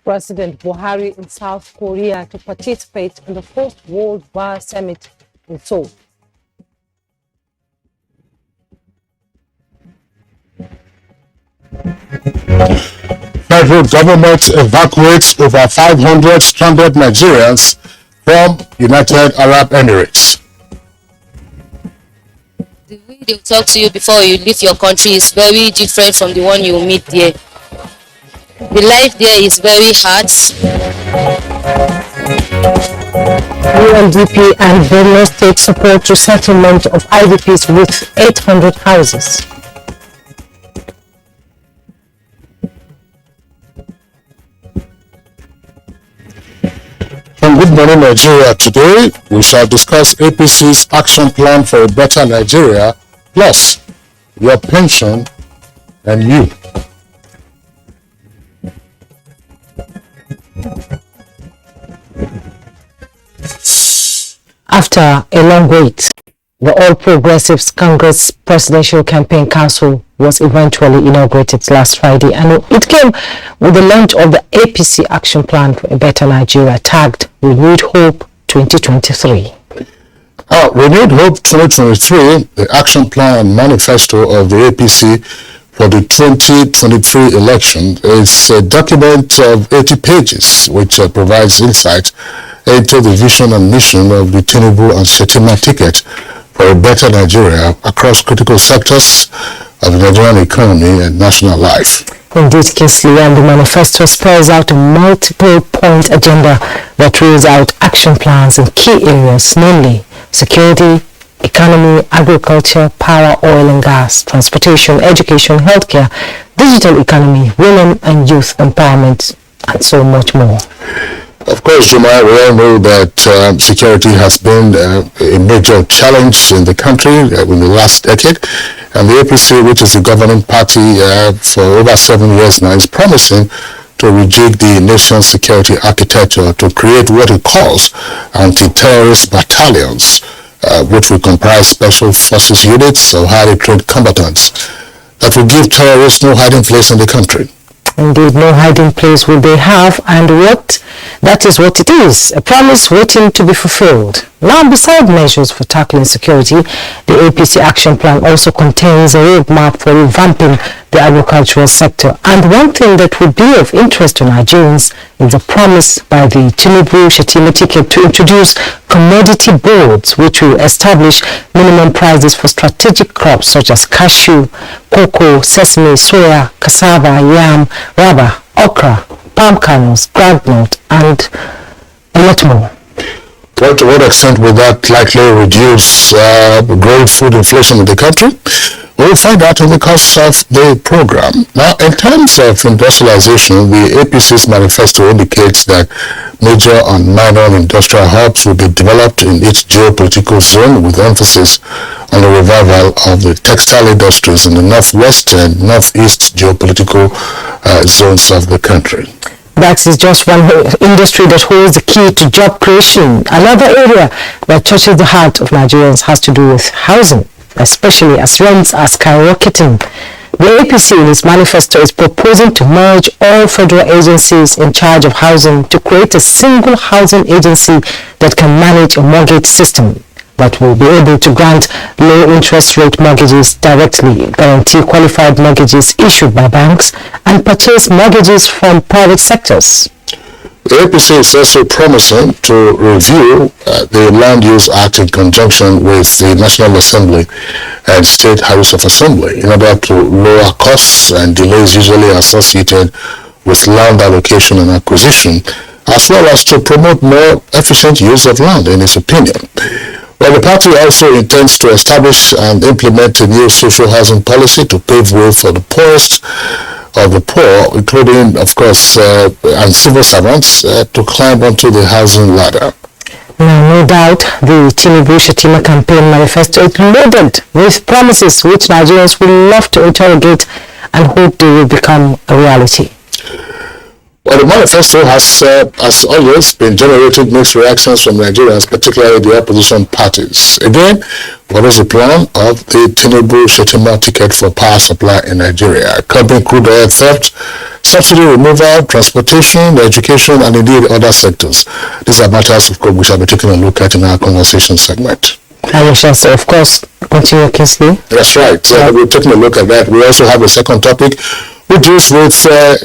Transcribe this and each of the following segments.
President Buhari in South Korea to participate in the first World War Summit in Seoul. Federal government evacuates over 500 stranded Nigerians from United Arab Emirates. The way they talk to you before you leave your country is very different from the one you meet there. The life there is very hard. UNDP and Borno State support resettlement of IDPs with 800 houses. From Good Morning Nigeria today, we shall discuss APC's action plan for a better Nigeria, plus your pension and you. After a long wait, the All Progressives Congress Presidential Campaign Council was eventually inaugurated last Friday, and it came with the launch of the APC Action Plan for a Better Nigeria, tagged Renewed Hope 2023. Renewed Hope 2023, the action plan and manifesto of the APC for the 2023 election, is a document of 80 pages which provides insight into the vision and mission of the Tinubu and Shettima ticket for a better Nigeria across critical sectors of the Nigerian economy and national life. Indeed, Kingsley, and the manifesto spells out a multiple-point agenda that rolls out action plans in key areas, namely security, economy, agriculture, power, oil and gas, transportation, education, healthcare, digital economy, women and youth empowerment, and so much more. Of course, Juma, we all know that security has been a major challenge in the country in the last decade, and the APC, which is the governing party for over 7 years now, is promising to rejig the nation's security architecture to create what it calls anti-terrorist battalions, which will comprise special forces units of highly trained combatants that will give terrorists no hiding place in the country. Indeed, no hiding place will they have, and that is what it is, a promise waiting to be fulfilled. Now, beside measures for tackling security, the APC Action Plan also contains a roadmap for revamping the agricultural sector. And one thing that would be of interest to Nigerians is the promise by the Tinubu-Shettima ticket to introduce commodity boards, which will establish minimum prices for strategic crops such as cashew, cocoa, sesame, soya, cassava, yam, rubber, okra, palm kernels, groundnut, and a lot more. To what extent will that likely reduce growing food inflation in the country? We'll find out in the course of the program. Now, in terms of industrialization, the APC's manifesto indicates that major and minor industrial hubs will be developed in each geopolitical zone, with emphasis on the revival of the textile industries in the northwest and northeast geopolitical zones of the country. That is just one industry that holds the key to job creation. Another area that touches the heart of Nigerians has to do with housing, especially as rents are skyrocketing. The APC in its manifesto is proposing to merge all federal agencies in charge of housing to create a single housing agency that can manage a mortgage system that will be able to grant low interest rate mortgages directly, guarantee qualified mortgages issued by banks, and purchase mortgages from private sectors. The APC is also promising to review the Land Use Act in conjunction with the National Assembly and State House of Assembly in order to lower costs and delays usually associated with land allocation and acquisition, as well as to promote more efficient use of land, in its opinion. Well, the party also intends to establish and implement a new social housing policy to pave way for the poorest of the poor, including, of course, and civil servants, to climb onto the housing ladder. Now, no doubt, the Tinubu-Shettima campaign manifesto is loaded with promises which Nigerians will love to interrogate and hope they will become a reality. Well, the manifesto has, as always, been generating mixed reactions from Nigerians, particularly the opposition parties. Again, what is the plan of the Tinubu-Shettima ticket for power supply in Nigeria? Curbing crude oil theft, subsidy removal, transportation, education, and indeed other sectors. These are matters, of course, we shall be taking a look at in our conversation segment. And we shall, of course, continue, Kingsley. That's right. We're taking a look at that. We also have a second topic, which deals with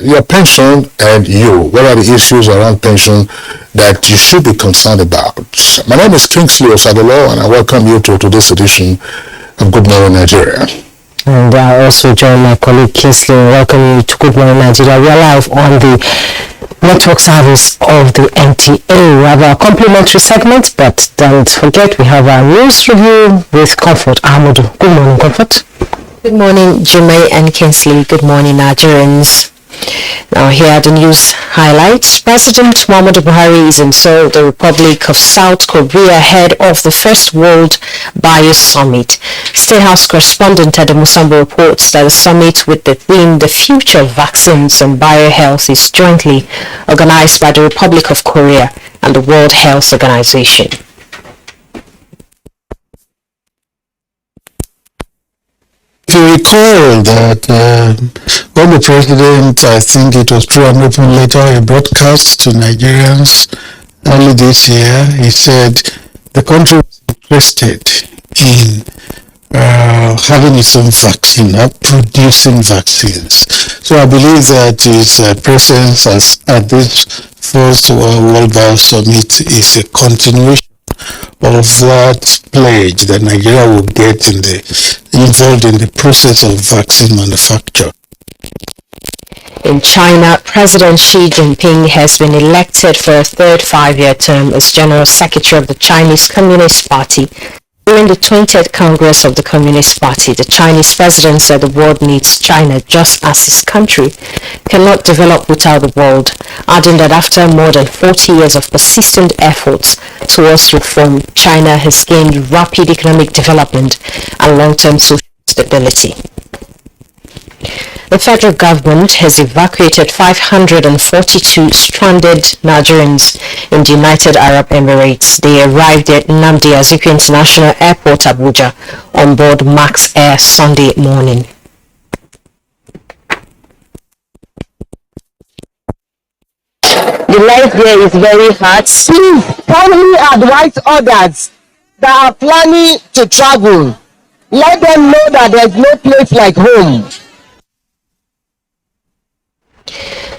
your pension and you. What are the issues around pension that you should be concerned about? My name is Kingsley Osadolo, and I welcome you to this edition of Good Morning Nigeria. And I also join my colleague Kingsley and welcome you to Good Morning Nigeria. We are live on the network service of the NTA. We have our complimentary segment, but don't forget we have our news review with Comfort Ahmadu. Good morning, Comfort. Good morning, Jumai and Kingsley. Good morning, Nigerians. Now here are the news highlights. President Muhammadu Buhari is in Seoul, the Republic of South Korea, ahead of the first World Bio Summit. State House correspondent at the Musambo reports that the summit with the theme "The Future of Vaccines and Biohealth" is jointly organized by the Republic of Korea and the World Health Organization. You recall that when the president, I think it was through an open letter, a broadcast to Nigerians early this year, he said the country was interested in having its own vaccine, producing vaccines. So I believe that his presence at this first World Bio Summit is a continuation of that pledge that Nigeria will get involved in the process of vaccine manufacture. In China, President Xi Jinping has been elected for a third five-year term as General Secretary of the Chinese Communist Party. During the 20th Congress of the Communist Party, the Chinese president said the world needs China just as his country cannot develop without the world, adding that after more than 40 years of persistent efforts towards reform, China has gained rapid economic development and long-term social stability. The federal government has evacuated 542 stranded Nigerians in the United Arab Emirates. They arrived at Nnamdi Azikiwe International Airport, Abuja, on board Max Air Sunday morning. The life there is very hard. Please kindly advise others that are planning to travel. Let them know that there is no place like home.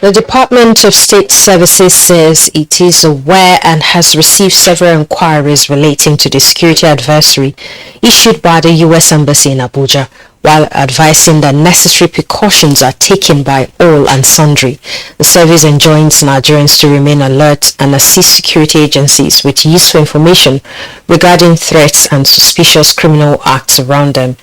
The Department of State Services says it is aware and has received several inquiries relating to the security advisory issued by the U.S. Embassy in Abuja, while advising that necessary precautions are taken by all and sundry. The service enjoins Nigerians to remain alert and assist security agencies with useful information regarding threats and suspicious criminal acts around them.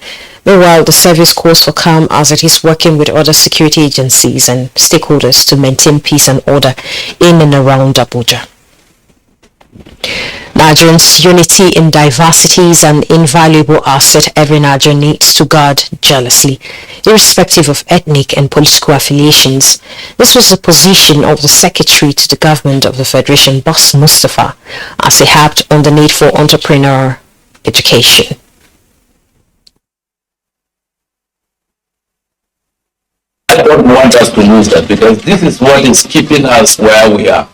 Meanwhile, the service calls for calm as it is working with other security agencies and stakeholders to maintain peace and order in and around Abuja. Nigerians' unity in diversity is an invaluable asset every Nigerian needs to guard jealously, irrespective of ethnic and political affiliations. This was the position of the Secretary to the Government of the Federation, Boss Mustafa, as he harped on the need for entrepreneurial education. I don't want us to lose that, because this is what is keeping us where we are.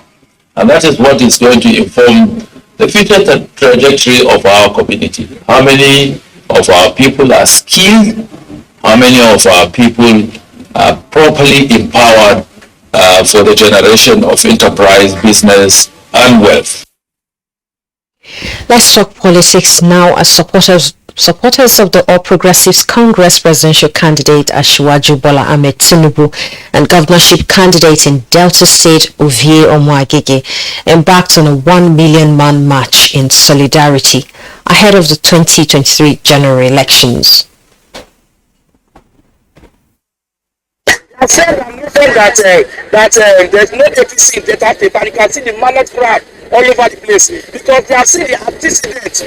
And that is what is going to inform the future trajectory of our community. How many of our people are skilled? How many of our people are properly empowered for the generation of enterprise, business, and wealth? Let's talk politics now. As supporters of the All Progressives Congress presidential candidate Asiwaju Bola Ahmed Tinubu and governorship candidate in Delta State Ovie Omoagege embarked on a 1 million man march in solidarity ahead of the 2023 general elections. I said that there's no APC in data paper. You can see the mallet crowd all over the place because they have seen the antecedents.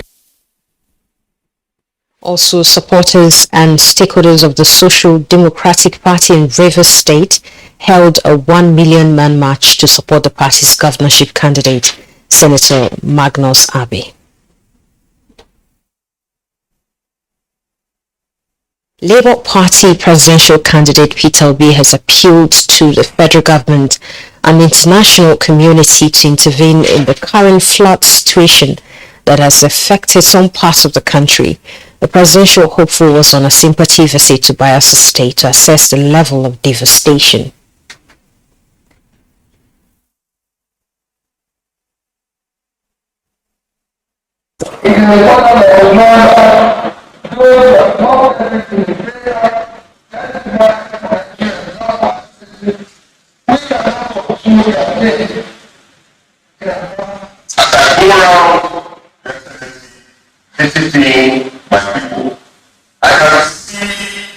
Also, supporters and stakeholders of the Social Democratic Party in Rivers State held a 1 million man march to support the party's governorship candidate, Senator Magnus Abe. Labour Party presidential candidate Peter Obi has appealed to the federal government and international community to intervene in the current flood situation that has affected some parts of the country. The presidential hopeful was on a sympathy visit to Bayelsa State to assess the level of devastation. Visiting my people, I can see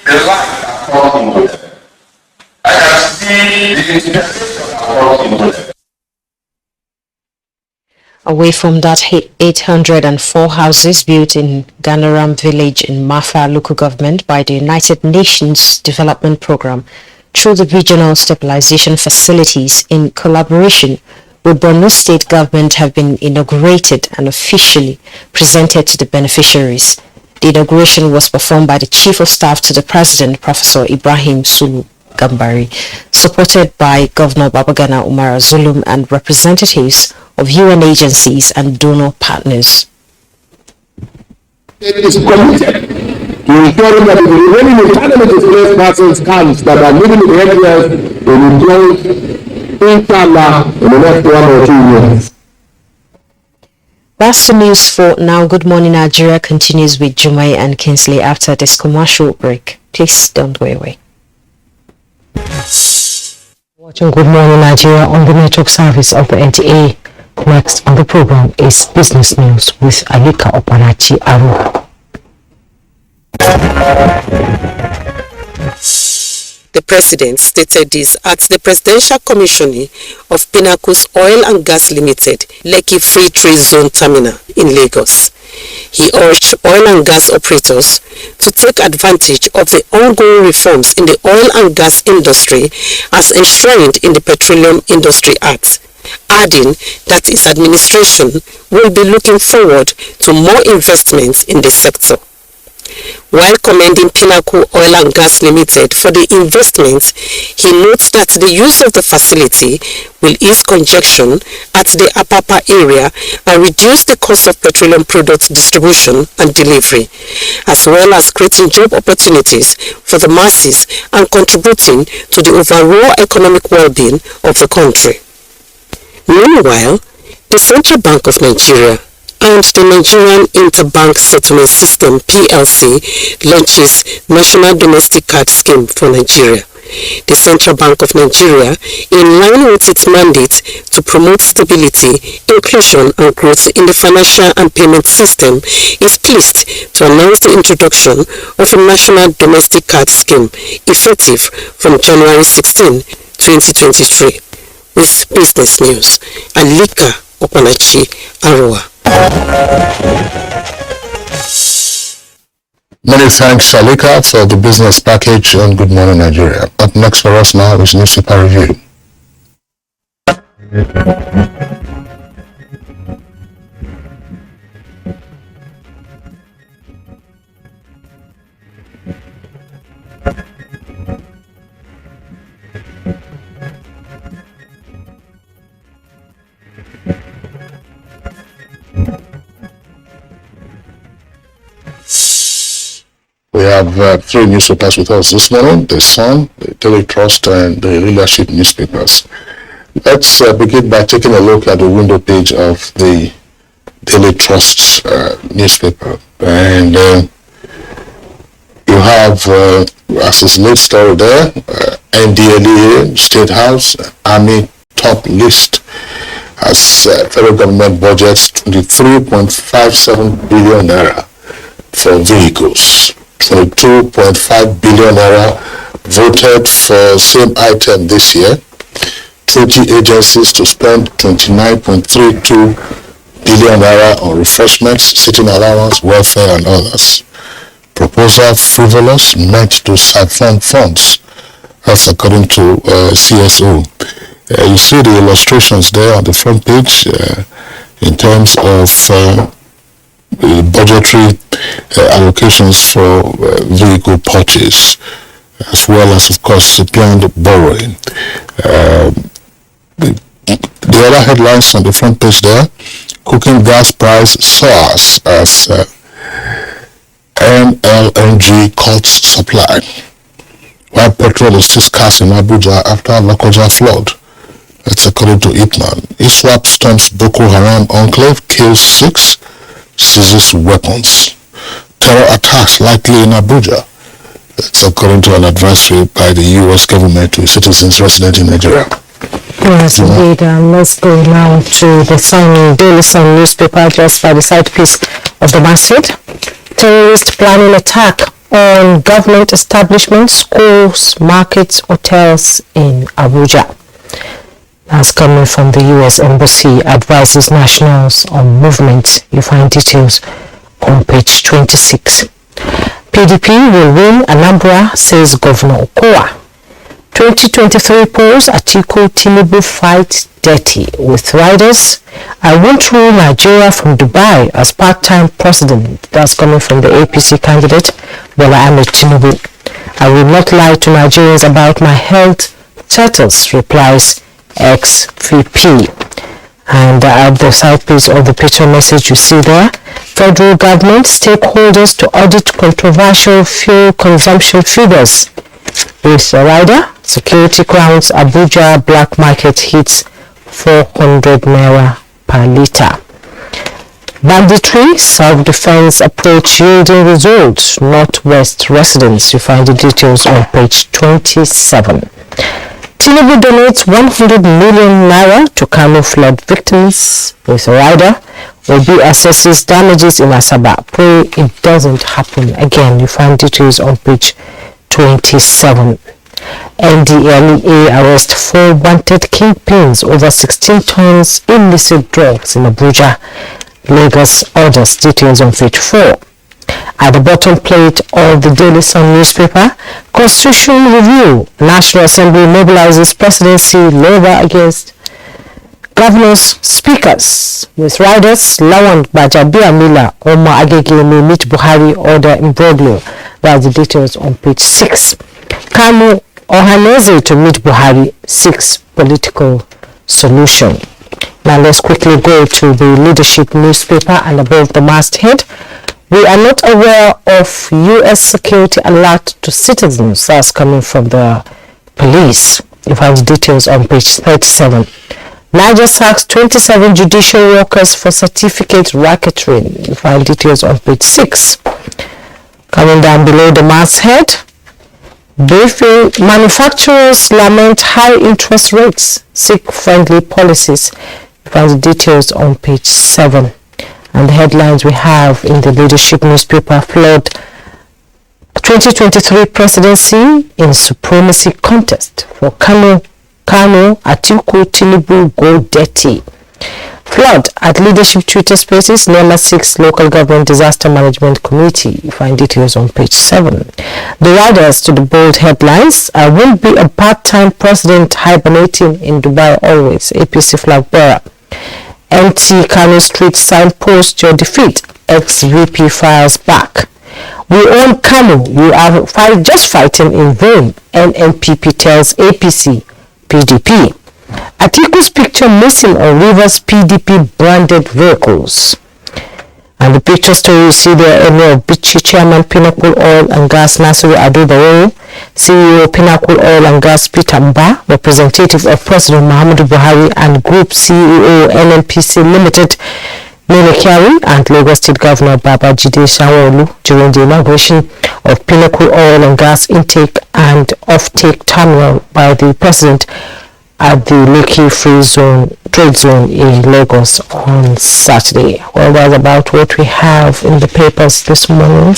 the light across into them. I can see the inspiration across into them. Away from that, 804 houses built in Ganaram village in Mafa local government by the United Nations Development Programme through the regional stabilization facilities in collaboration with Borno State government have been inaugurated and officially presented to the beneficiaries. The inauguration was performed by the Chief of Staff to the President, Professor Ibrahim Sulu Gambari, supported by Governor Babagana Umar Zulum and representatives of UN agencies and donor partners. It is committed to ensuring that the remaining internally displaced persons camps that are living in the areas will employ inshallah in the next 1 or 2 years. That's the news for now. Good Morning Nigeria continues with Jumai and Kingsley after this commercial break. Please don't go away. Watching Good Morning Nigeria on the network service of the NTA. Next on the program is Business News with Alika Opanachi Aru. The president stated this at the Presidential Commissioning of Pinnacle's Oil and Gas Limited, Lekki Free Trade Zone Terminal in Lagos. He urged oil and gas operators to take advantage of the ongoing reforms in the oil and gas industry as enshrined in the Petroleum Industry Act, adding that his administration will be looking forward to more investments in the sector. While commending Pinnacle Oil and Gas Limited for the investments, he notes that the use of the facility will ease congestion at the Apapa area and reduce the cost of petroleum product distribution and delivery, as well as creating job opportunities for the masses and contributing to the overall economic well-being of the country. Meanwhile, the Central Bank of Nigeria and the Nigerian Interbank Settlement System (PLC) launches National Domestic Card Scheme for Nigeria. The Central Bank of Nigeria, in line with its mandate to promote stability, inclusion and growth in the financial and payment system, is pleased to announce the introduction of a National Domestic Card Scheme effective from January 16, 2023. With Business News, Alika Opanachi Arua. Many thanks, Alika, for the business package on Good Morning Nigeria. Up next for us now is Newspaper Review. We have three newspapers with us this morning: the Sun, the Daily Trust, and the Leadership newspapers. Let's begin by taking a look at the window page of the Daily Trust newspaper. And you have, as his lead story there, NDLEA, State House, Army top list as federal government budgets 23.57 billion naira for vehicles. 22.5 billion naira voted for same item this year. 20 agencies to spend 29.32 billion naira on refreshments, sitting allowance, welfare and others. Proposal frivolous, meant to siphon funds That's according to CSO. You see the illustrations there on the front page in terms of budgetary allocations for vehicle purchase, as well as, of course, planned borrowing. The other headlines on the front page there: cooking gas price soars as NLNG cuts supply, while petrol is still scarce in Abuja after Lokoja flood. That's according to Ipman. ISWAP storms Boko Haram enclave, kills 6, seizes weapons. Terror attacks likely in Abuja. That's according to an advisory by the U.S. government to citizens resident in Nigeria. Yes, indeed. Let's go now to the Daily Sun newspaper, just by the side piece of the masthead. Terrorist planning attack on government establishments, schools, markets, hotels in Abuja. That's coming from the U.S. Embassy, advises nationals on movement. You find details on page 26. PDP will win Anambra, says Governor Okowa. 2023 polls, Atiku Tinubu fight dirty with riders. I won't rule Nigeria from Dubai as part-time president. That's coming from the APC candidate, Bola Ahmed Tinubu. I will not lie to Nigerians about my health status, replies ex-VP. And at the side piece of the picture message you see there, federal government stakeholders to audit controversial fuel consumption figures. With a rider, security grounds, Abuja black market hits 400 naira per litre. Banditry, self-defense approach yielding results, Northwest residents. You find the details on page 27. Tinubu donates 100 million naira to Kano flood victims. With a rider, Obi assesses damages in Asaba. Pray it doesn't happen again. You find details on page 27. NDLEA arrest 4 wanted kingpins over 16 tons illicit drugs in Abuja. Lagos orders, details on page 4. At the bottom plate of the Daily Sun newspaper, Constitution Review, National Assembly mobilizes presidency lower against governors, speakers. With riders, Lawan Bajabia Mila, Omar Agege may meet Buhari, order imbroglio. That's the details on page 6. Kanu Ohaneze to meet Buhari, 6 political solution. Now let's quickly go to the Leadership newspaper, and above the masthead, we are not aware of U.S. security alert to citizens. That's coming from the police. You find the details on page 37. Niger sacks 27 judicial workers for certificate racketeering. You find details on page 6. Coming down below the masthead, briefing, manufacturers lament high interest rates, seek friendly policies. You find the details on page 7. And the headlines we have in the Leadership newspaper: flood 2023 presidency in supremacy contest for Kano, Atiku, Tinubu go dirty. Flood at Leadership Twitter Spaces, NEMA 6 Local Government Disaster Management Committee. You find details on page 7. The riders to the bold headlines: I won't be a part-time president hibernating in Dubai always, APC flag bearer. NT Kano Street signpost your defeat, ex-VP fires back. We own Kano, you are just fighting in vain, NNPP tells APC, PDP. Atiku's picture missing on Rivers PDP branded vehicles. And the picture story you see there, Emir Bichi, Chairman Pinnacle Oil and Gas Nasiru Adubawo, CEO Pinnacle Oil and Gas Peter Mba, representative of President Muhammadu Buhari and Group CEO NNPC Limited Nene Kyari, and Lagos State Governor Babajide Sanwo-Olu during the inauguration of Pinnacle Oil and Gas Intake and Offtake Terminal by the President at the Lekki Free Zone Trade Zone in Lagos on Saturday. Well, that's about what we have in the papers this morning.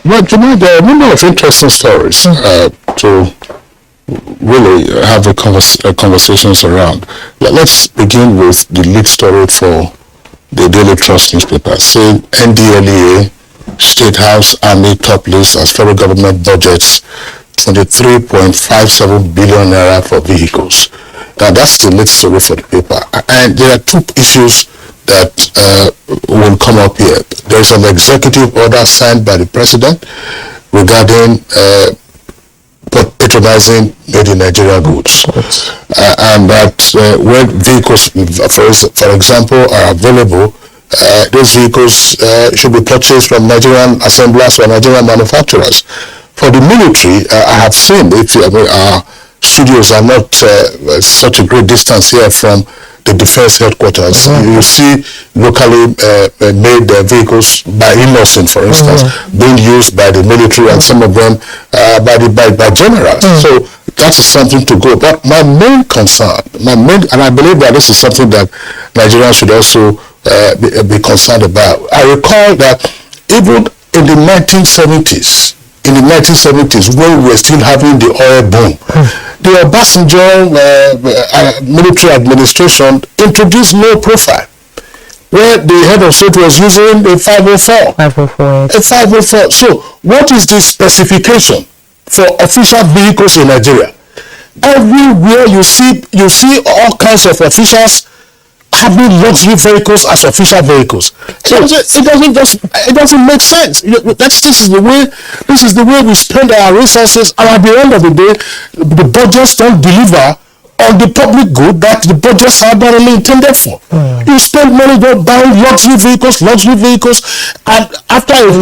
Well, Jimmy, there are a number of interesting stories to really have a conversations around. Let's begin with the lead story for the Daily Trust newspaper. Saying NDLEA, State House, Army top list as federal government budgets 23.57 billion naira for vehicles. Now that's the latest story for the paper. And there are two issues that will come up here. There is an executive order signed by the president regarding patronizing made in Nigeria goods. And that when vehicles, for example, are available, those vehicles should be purchased from Nigerian assemblers or Nigerian manufacturers. For the military, I have seen, our studios are not such a great distance here from the defense headquarters. You see locally made vehicles by Innocent, for instance, being used by the military and some of them by generals. So that is something to go. But my main concern, and I believe that this is something that Nigerians should also be concerned about. I recall that even in the 1970s, when we were still having the oil boom, the Obasanjo military administration introduced low profile, where the head of state was using a 504. A 504. So what is the specification for official vehicles in Nigeria? Everywhere you see all kinds of officials having luxury vehicles as official vehicles. It doesn't make sense. This is the way we spend our resources, and at the end of the day, the budgets don't deliver on the public good that the budgets are normally intended for. You spend money buying luxury vehicles, and after a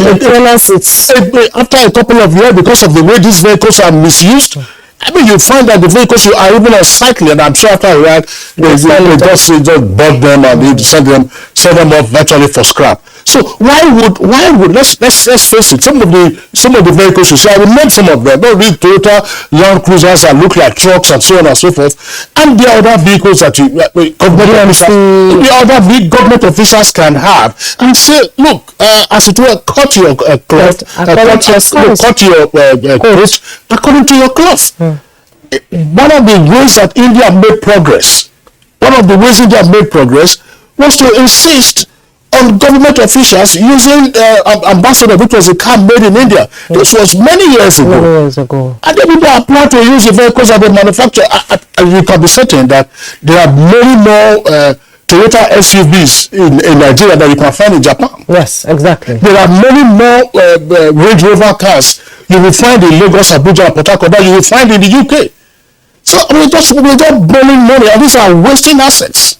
couple of years, because of the way these vehicles are misused, I mean, you find that the vehicles are even unsightly, and I'm sure after a while they just bought them and they send them off virtually for scrap. So why would let's face it, some of the vehicles you see, I will name some of them, those Toyota Land Cruisers that look like trucks and so on and so forth, and the other vehicles that government officials can have, and say, look, as it were, cut your cloth according to your cloth. One of the ways that India made progress was to insist on government officials using ambassador, which was a car made in India. This was many years ago. And then people apply to use the vehicles that they manufacture. And you can be certain that there are many more Toyota SUVs in Nigeria that you can find in Japan. Yes, exactly. There are many more Range Rover cars you will find in Lagos, Abuja, and Port Harcourt that you will find in the UK. So we're just burning money, and these are wasting assets.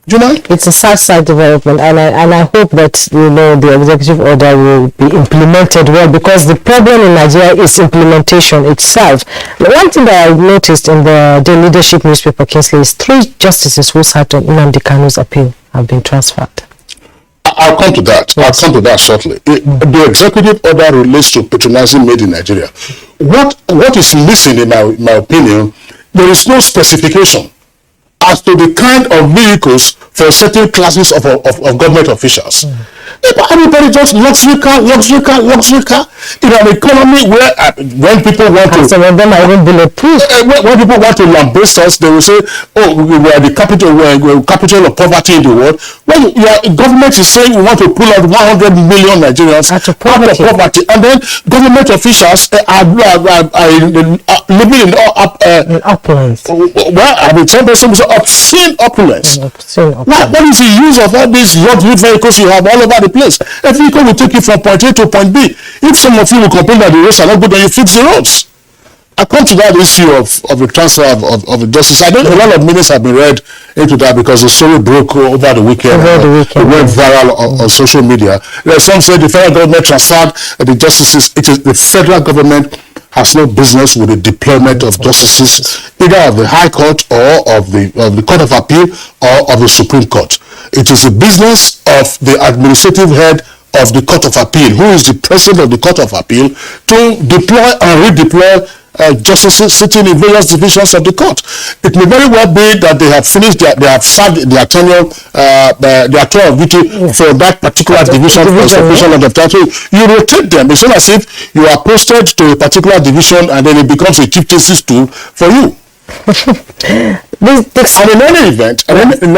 You know? It's a sad development, and I hope that the executive order will be implemented well, because the problem in Nigeria is implementation itself. The one thing that I noticed in the leadership newspaper, Kingsley, is 3 justices who sat on Nnamdi Kanu's appeal have been transferred. I'll come to that. I'll come to that shortly. The executive order relates to patronizing made in Nigeria. What is missing, in my opinion, there is no specification as to the kind of vehicles for certain classes of government officials. Everybody just luxury car in an economy where when people want to, some of them are even bulletproof. When people want to lambaste us, they will say, "Oh, we are the capital of poverty in the world." When government is saying we want to pull out 100 million Nigerians out of poverty, and then government officials are living in opulence. Well, I mean, some person will say obscene opulence. What is the use of all these luxury vehicles you have all over the place? A vehicle will take you from point A to point B. If some of you will complain that the roads are not good, then you fix the roads. I come to that issue of the transfer of the justice. I know a lot of minutes have been read into that because the story broke over the weekend. It went viral on social media. Some say the federal government transferred the justices. It is the federal government has no business with the deployment of justices, either of the High Court or of the Court of Appeal or of the Supreme Court. It is the business of the administrative head of the Court of Appeal, who is the president of the Court of Appeal, to deploy and redeploy justices sitting in various divisions of the court. It may very well be that they have finished, they have served their tenure, their tour of duty for that particular division of the country. You rotate them. It's not as if you are posted to a particular division and then it becomes a chief justice tool for you. And in any event,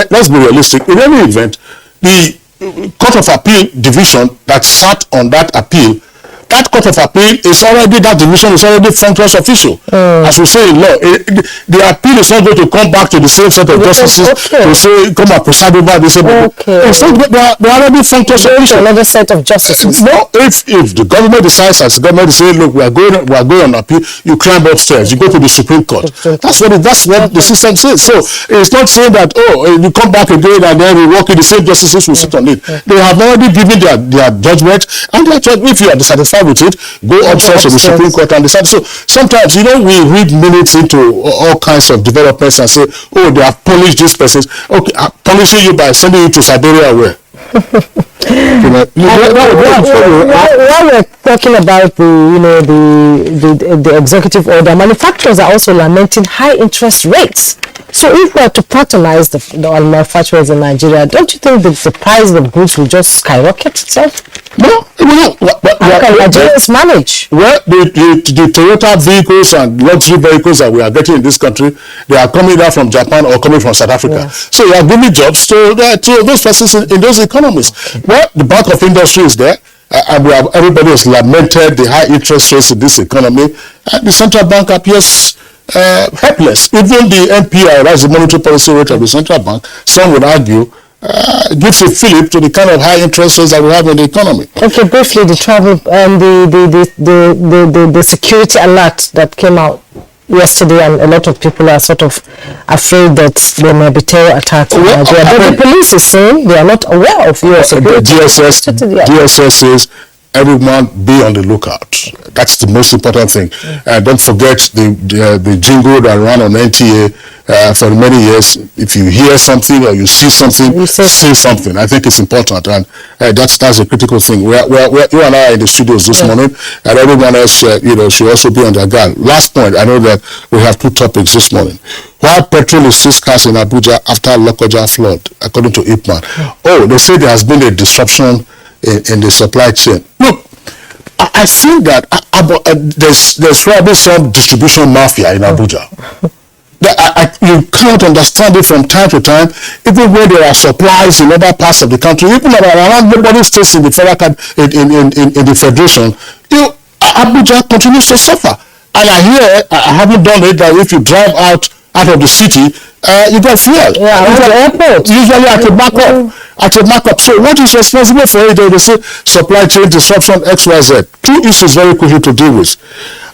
let's be realistic, in any event, the Court of Appeal division that sat on that appeal that court of appeal is already, that division is already functions official. As we say in law, the appeal is not going to come back to the same set of justices to say, come and preside over this. So they are already functions official. Another set of justices. No, if the government decides, as the government is saying, look, we are going on appeal, you climb upstairs, you go to the Supreme Court. That's what the system says. So it's not saying that, you come back again and then we work in the same justices will sit on it. They have already given their judgment, and if you are dissatisfied with it, go upstairs to the Supreme Court and decide. So sometimes, we read minutes into all kinds of developments and say, they have punished this person. Okay, I'm punishing you by sending you to Siberia where? While we're talking about the executive order, manufacturers are also lamenting high interest rates. So if we are to patronize the manufacturers in Nigeria, don't you think that the price of goods will just skyrocket itself? No. How can Nigerians manage? Well, the Toyota vehicles and luxury vehicles that we are getting in this country, they are coming out from Japan or coming from South Africa. So we are giving jobs to those persons in those economies. Well, the bulk of industry is there. And everybody has lamented the high interest rates in this economy. And the central bank appears helpless. Even the NTA, that's the monetary policy rate of the central bank, some would argue, gives a fillip to the kind of high interest rates that we have in the economy. Okay, briefly, the travel and the security alert that came out yesterday, and a lot of people are sort of afraid that there may be terror attacks in Nigeria. But the police is saying they are not aware of your security. DSS says everyone be on the lookout. That's the most important thing. Don't forget the jingle that ran on NTA for many years. If you hear something or you see something, say something. I think it's important, and that's a critical thing. You and I are in the studios this morning, and everyone else, should also be on their guard. Last point, I know that we have two topics this morning. Why petrol is 6 cars in Abuja after Lokoja flood, according to Ipman. They say there has been a disruption in the supply chain. Look, I think that there's probably some distribution mafia in Abuja. You cannot understand it from time to time, even when there are supplies in other parts of the country, even around nobody stays in the in the federation. Abuja continues to suffer. And I haven't done it, that if you drive out of the city, you get fuel. Usually at a markup. So what is responsible for it? They say supply chain disruption, XYZ. Two issues very quickly to deal with.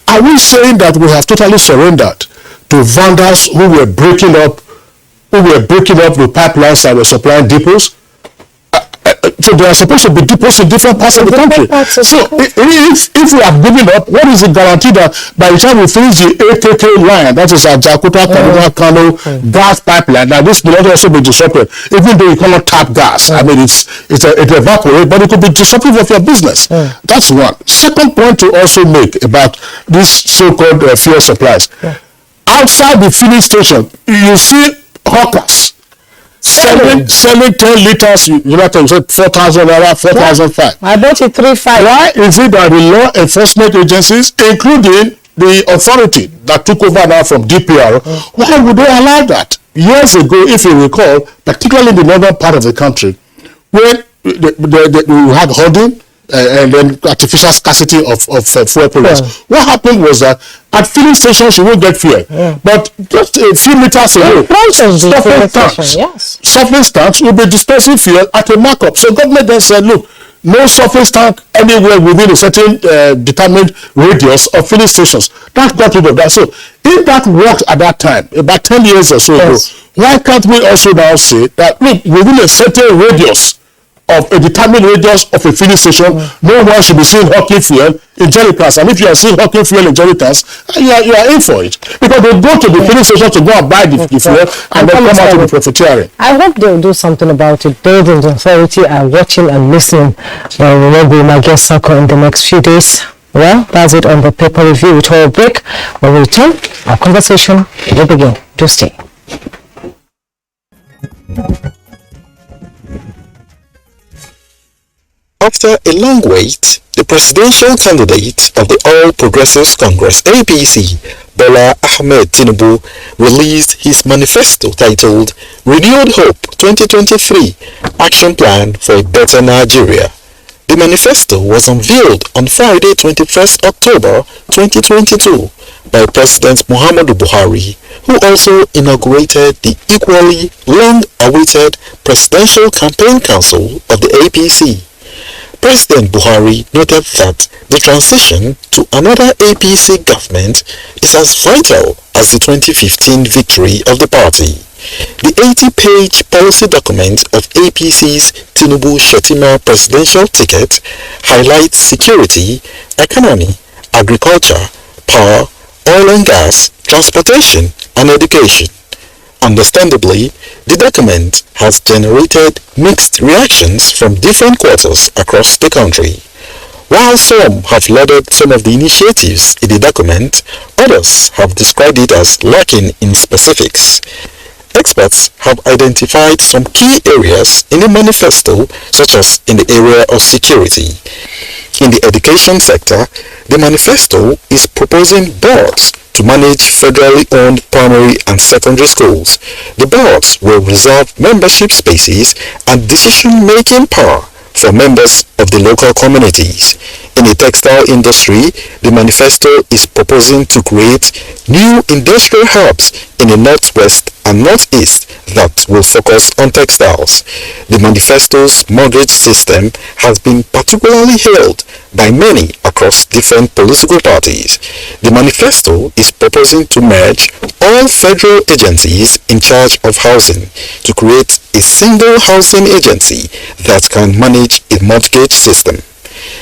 Are we saying that we have totally surrendered to vandals who were breaking up the pipelines that were supplying depots? So there are supposed to be depots in different parts of the country. So if we have given up, what is the guarantee that by the time we finish the AKK line, that is our Jakarta, Kaduna, Kano gas pipeline, now this will not also be disrupted, even though you cannot tap gas. I mean, it evaporates, but it could be disruptive of your business. That's one. Second point to also make about these so-called fuel supplies. Outside the filling station, you see hawkers selling 10 liters, you said 4,000 naira, 4,005. I bought it 3,500. Why is it that the law enforcement agencies, including the authority that took over now from DPR, why would they allow that? Years ago, if you recall, particularly in the northern part of the country, when we had hoarding and then artificial scarcity of fuel products, what happened was that at filling stations you won't get fuel, but just a few meters away, surface tanks will be dispensing fuel at a markup. So government then said, look, no surface tank anywhere within a certain determined radius of filling stations. That got rid of that. So if that worked at that time, about 10 years or so ago, why can't we also now say that, look, within a certain radius of a determined radius of a filling station, no one should be seeing hawking fuel in jerry cans. And if you are seeing hawking fuel in jerry cans, you are in for it. Because they go to the filling station to go and buy the fuel and then come out to the profiteering. I hope they'll do something about it. Buildings Authority are watching and listening. We will be my guest circle in the next few days. Well, that's it on the paper review. With our break, when we return, our conversation will begin. Do stay. After a long wait, the presidential candidate of the All Progressives Congress (APC), Bola Ahmed Tinubu, released his manifesto titled Renewed Hope 2023 Action Plan for a Better Nigeria. The manifesto was unveiled on Friday, 21st October 2022 by President Muhammadu Buhari, who also inaugurated the equally long-awaited Presidential Campaign Council of the APC. President Buhari noted that the transition to another APC government is as vital as the 2015 victory of the party. The 80-page policy document of APC's Tinubu-Shettima presidential ticket highlights security, economy, agriculture, power, oil and gas, transportation, and education. Understandably, the document has generated mixed reactions from different quarters across the country. While some have lauded some of the initiatives in the document, others have described it as lacking in specifics. Experts have identified some key areas in the manifesto, such as in the area of security. In the education sector, the manifesto is proposing boards to manage federally owned primary and secondary schools. The boards will reserve membership spaces and decision-making power for members of the local communities. In the textile industry, the manifesto is proposing to create new industrial hubs in the northwest and northeast that will focus on textiles. The manifesto's mortgage system has been particularly hailed by many across different political parties. The manifesto is proposing to merge all federal agencies in charge of housing to create a single housing agency that can manage a mortgage system.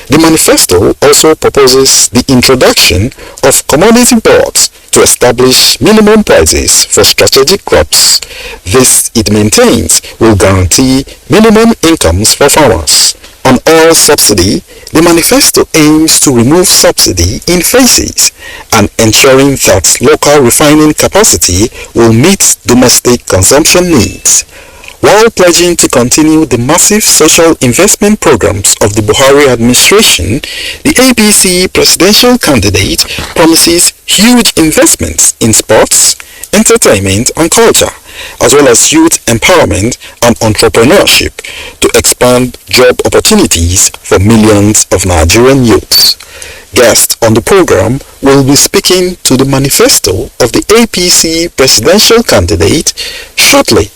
The manifesto also proposes the introduction of commodity boards to establish minimum prices for strategic crops. This, it maintains, will guarantee minimum incomes for farmers. On oil subsidy, the manifesto aims to remove subsidy in phases and ensuring that local refining capacity will meet domestic consumption needs. While pledging to continue the massive social investment programs of the Buhari administration, the APC presidential candidate promises huge investments in sports, entertainment and culture, as well as youth empowerment and entrepreneurship to expand job opportunities for millions of Nigerian youths. Guests on the program will be speaking to the manifesto of the APC presidential candidate shortly.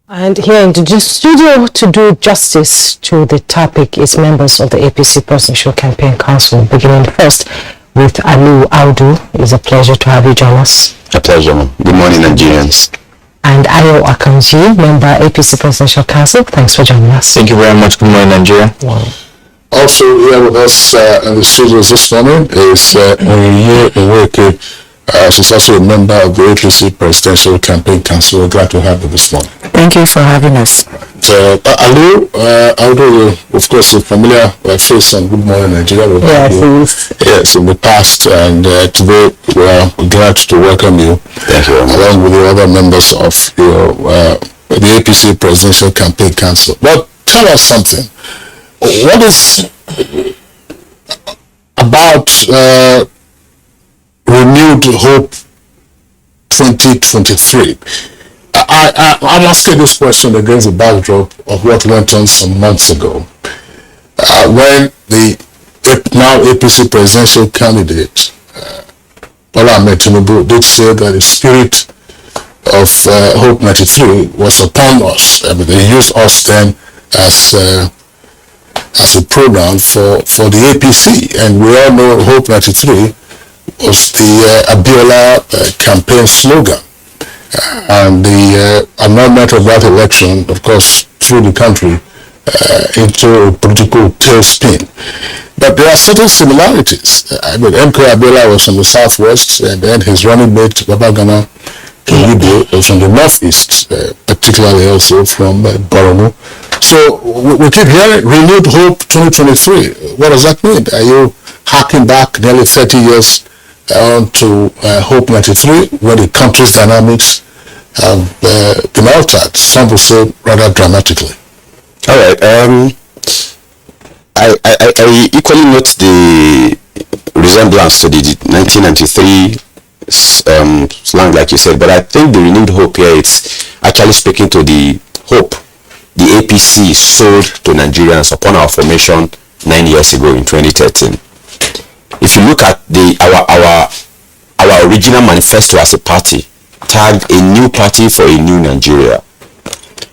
And here in the studio to do justice to the topic is members of the APC Presidential Campaign Council, beginning first with Alu Audu. It's a pleasure to have you join us. A pleasure. Good morning, Nigerians. And Ayo Akanji, member APC Presidential Council. Thanks for joining us. Thank you very much. Good morning, Nigeria. Wow. Also here with us in the studios this morning is Onyinye Nweke. She's also a member of the APC Presidential Campaign Council. We're glad to have you this morning. Thank you for having us. Alu, although of course you're familiar face on Good Morning Nigeria. Yes, in the past, and today we are glad to welcome you. Thank you. Along with the other members of your the APC Presidential Campaign Council. But tell us something. What is about Renewed Hope 2023? I'm asking this question against the backdrop of what went on some months ago when the now APC presidential candidate Bola Ahmed Tinubu did say that the spirit of Hope 93 was upon us. I mean, they used us then as a program for the APC, and we all know Hope 93 was the Abiola campaign slogan, and the annulment of that election, of course, threw the country into a political tailspin. But there are certain similarities. I mean, MK Abiola was from the southwest, and then his running mate Babagana Kilibi was from the northeast, particularly also from Borno. So we keep hearing Renewed Hope 2023. What does that mean? Are you harking back nearly 30 years on to Hope 93, where the country's dynamics have been altered, some would say rather dramatically? All right. I equally note the resemblance to the 1993 slang like you said, but I think the renewed hope here, it's actually speaking to the hope the APC sold to Nigerians upon our formation 9 years ago in 2013. If you look at our original manifesto as a party, tagged a new party for a new Nigeria,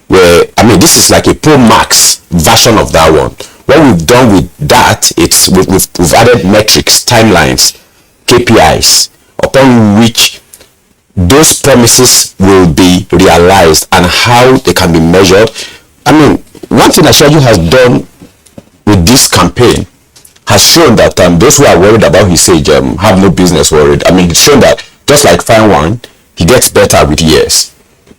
where, I mean, this is like a pro-Marx version of that one. What we've done with that, it's we've added metrics, timelines, KPIs, upon which those promises will be realized and how they can be measured. I mean, one thing Ashwaju has done with this campaign has shown that those who are worried about his age have no business worried. I mean, it's shown that just like fine wine, he gets better with years.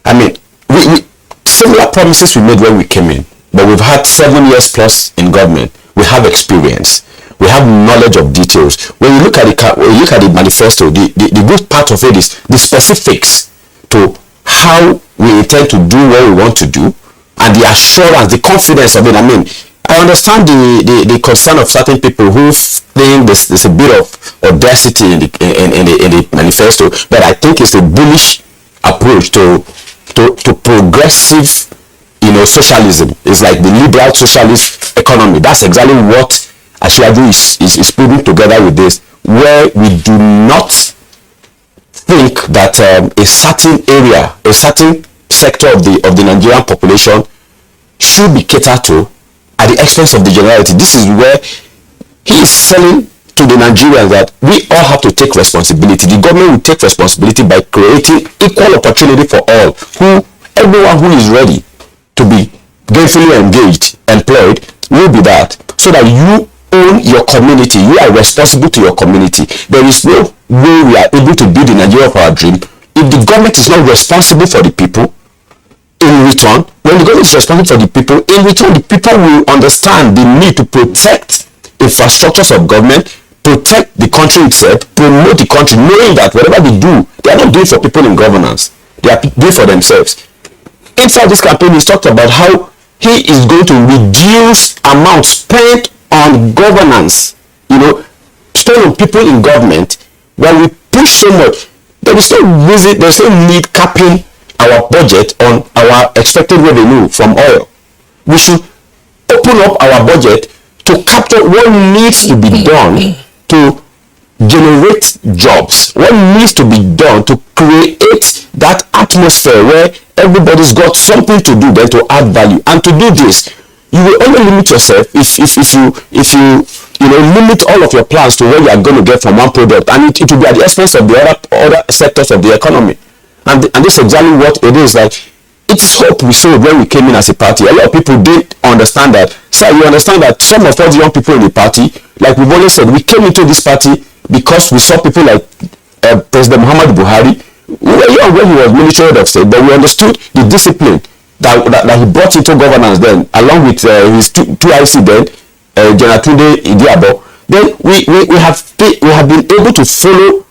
I mean, we similar promises we made when we came in, but we've had 7 years plus in government. We have experience. We have knowledge of details. When you look at the manifesto, the good part of it is the specifics to how we intend to do what we want to do, and the assurance, the confidence of it. I mean, I understand the concern of certain people who think there's a bit of audacity in the manifesto, but I think it's a bullish approach to progressive, socialism. It's like the liberal socialist economy. That's exactly what Ashwaju is putting together with this, where we do not think that a certain area, a certain sector of the Nigerian population should be catered to at the expense of the generality. This is where he is selling to the Nigerians that we all have to take responsibility. The government will take responsibility by creating equal opportunity for all, everyone who is ready to be gainfully engaged, employed, will be that, so that you own your community, you are responsible to your community. There is no way we are able to build the Nigeria of our dream if the government is not responsible for the people. In return, when the government is responsible for the people, in return, the people will understand the need to protect infrastructures of government, protect the country itself, promote the country, knowing that whatever they do, they are not doing for people in governance, they are doing for themselves. Inside this campaign, he's talked about how he is going to reduce amounts spent on governance, spent on people in government. When we push so much, there is no reason, there's no need capping our budget on our expected revenue from oil. We should open up our budget to capture what needs to be done to generate jobs, what needs to be done to create that atmosphere where everybody's got something to do, then to add value. And to do this, you will only limit yourself if you limit all of your plans to what you are going to get from one product, and it will be at the expense of the other sectors of the economy. And this is exactly what it is. Like, it's hope we sowed when we came in as a party. A lot of people didn't understand that. So you understand that some of us young people in the party, like we've always said, we came into this party because we saw people like President Muhammadu Buhari. We were young when he was military head of state, but we understood the discipline that he brought into governance then, along with his two IC then, General Tunde Idiabo. Then we have been able to follow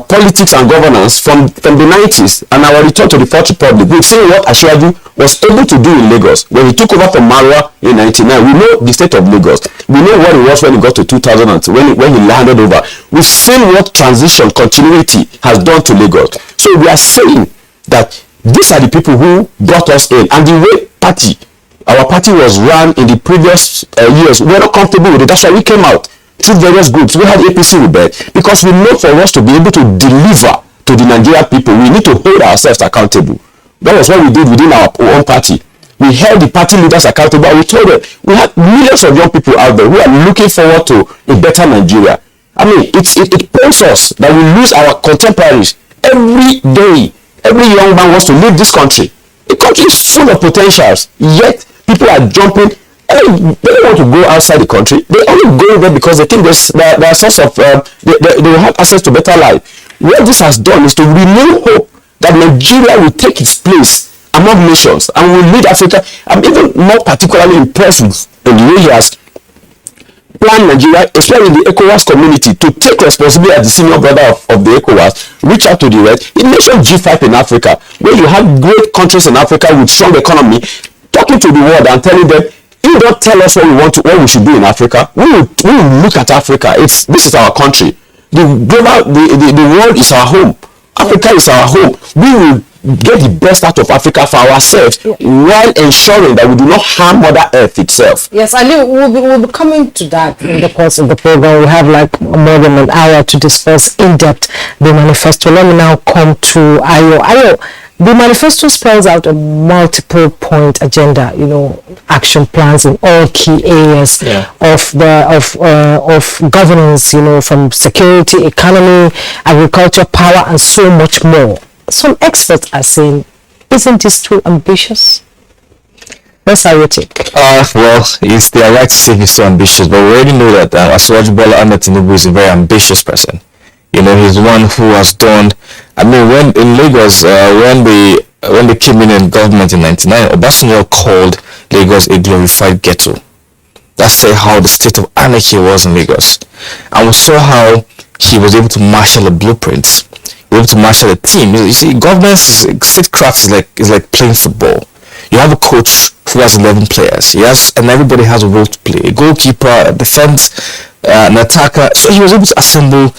politics and governance from the 90s, and our return to the Fourth Republic. We've seen what Ashwaju was able to do in Lagos when he took over from Marwa in 99. We know the state of Lagos. We know what it was when he got to 2000, when he landed over. We've seen what transition, continuity has done to Lagos. So we are saying that these are the people who brought us in, and the way our party was run in the previous years, we're not comfortable with it. That's why we came out through various groups. We had APC rebel, because we know for us to be able to deliver to the Nigerian people, we need to hold ourselves accountable. That was what we did within our own party. We held the party leaders accountable. We told them we had millions of young people out there who are looking forward to a better Nigeria. I mean, it pains us that we lose our contemporaries every day. Every young man wants to leave this country. The country is full of potentials, yet people are jumping. They don't want to go outside the country. They only go there because they think there's a source of they will have access to better life. What this has done is to renew hope that Nigeria will take its place among nations and will lead Africa. I'm even more particularly impressed with the way he has planned Nigeria, especially in the ECOWAS community, to take responsibility as the senior brother of the ECOWAS, reach out to the rest. He mentioned G5 in Africa, where you have great countries in Africa with strong economy, talking to the world and telling them, you don't tell us what we should do in Africa. We will look at Africa. This is our country. the world is our home. Africa is our home. We will get the best out of Africa for ourselves while ensuring that we do not harm Mother Earth itself. Yes, Ali, we'll be coming to that in the course of the program. We have like more than an hour to discuss in depth the manifesto. Let me now come to Ayo. Ayo, the manifesto spells out a multiple point agenda, action plans in all key areas of governance, from security, economy, agriculture, power, and so much more. Some experts are saying, isn't this too ambitious? That's how you take. Well, it's their right to say he's so ambitious, but we already know that Asuwaju Bola Ahmed Tinubu is a very ambitious person. He's one who has done. When in Lagos, when they came in government in '99, Obasanjo called Lagos a glorified ghetto. That's how the state of anarchy was in Lagos, and we saw how he was able to marshal the blueprints. He was able to marshal a team. You see, statecraft is like playing football. You have a coach who has 11 players. And everybody has a role to play. A goalkeeper, a defense, an attacker. So he was able to assemble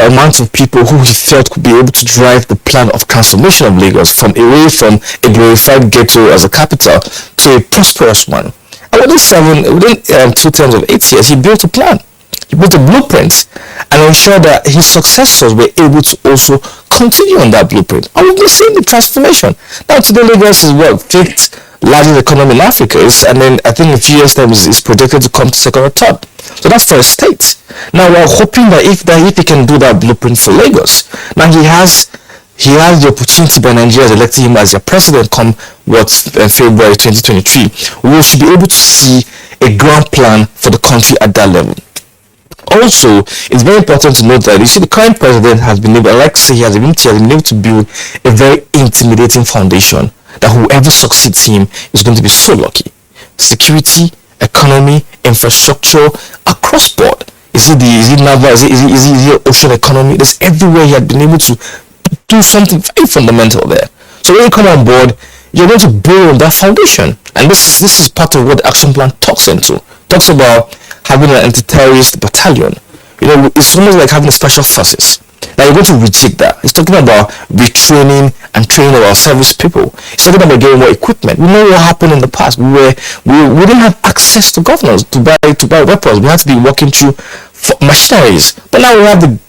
amount of people who he felt could be able to drive the plan of transformation of Lagos away from a glorified ghetto as a capital to a prosperous one. And within 2 terms of 8 years, he built a plan. He built a blueprint and ensured that his successors were able to also continue on that blueprint. And we've been seeing the transformation. Now today Lagos is fifth largest economy in Africa, and then I think in a few years time is projected to come to second or third. So that's for a state. Now we're hoping that if he can do that blueprint for Lagos, now he has the opportunity by Nigerians electing him as their president come February 2023. We should be able to see a grand plan for the country at that level. Also, it's very important to note that the current president has been able, he has been able to build a very intimidating foundation that whoever succeeds him is going to be so lucky. Security, economy, infrastructure, across board. Is it naval? Is it ocean economy? There's everywhere he had been able to do something very fundamental there. So when you come on board, you're going to build on that foundation, and this is part of what the action plan talks about having an anti-terrorist battalion. It's almost like having special forces. Now you're going to reject that. It's talking about retraining and training our service people. It's talking about getting more equipment. We know what happened in the past. We didn't have access to governors to buy weapons. We had to be working through machineries. But now we have the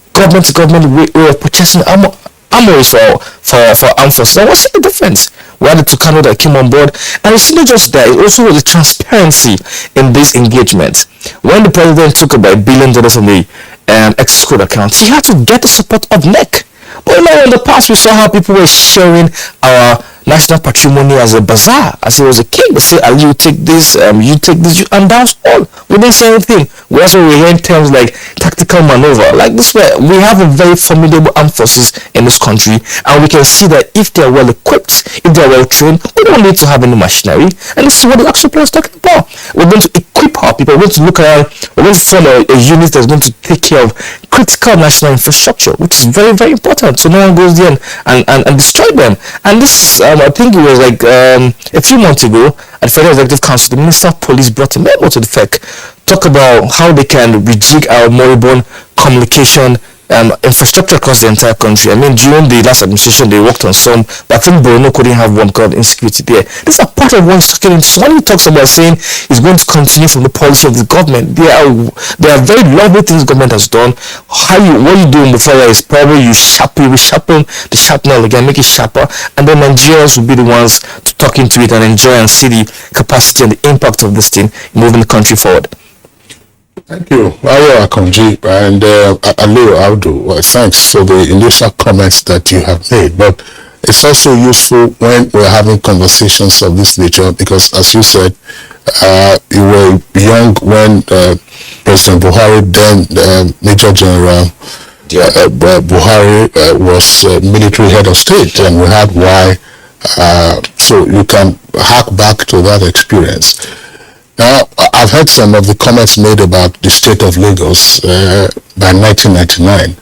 government way of purchasing armor for armed forces. And what's the difference? We had the Tucano that came on board, and it's not just that, it also was the transparency in this engagement. When the president took about $1 billion in the ex-code accounts, he had to get the support of NEC. But in the past, we saw how people were sharing our national patrimony as a bazaar, as it was a king. They say, you take this, and that was all. We didn't say anything. We also hear terms like tactical maneuver. Like this way, we have a very formidable armed forces in this country, and we can see that if they are well equipped, if they are well trained, we don't need to have any machinery. And this is what the action plan is talking about. We're going to equip our people. We're going to look around. We're going to form a unit that's going to take care of critical national infrastructure, which is very, very important. So no one goes there and destroy them. And this I think it was a few months ago at the Federal Executive Council, the Minister of Police brought a memo to the FEC, talk about how they can rejig our moribund communication infrastructure across the entire country. During the last administration, they worked on some, but I think Borno couldn't have one because of insecurity there. These are part of what he's talking about. So when he talks about saying he's going to continue from the policy of the government, there are very lovely things the government has done. What you doing before that is probably you sharpen the sharpener again, make it sharper, and then Nigerians will be the ones to talk into it and enjoy and see the capacity and the impact of this thing moving the country forward. Thank you, Ayo Akonji and Aliu Audu. Thanks for the initial comments that you have made, but it's also useful when we're having conversations of this nature because, as you said, you were young when President Buhari, then Major General Buhari, was military head of state, and we had why. So you can hark back to that experience. Now, I've heard some of the comments made about the state of Lagos by 1999.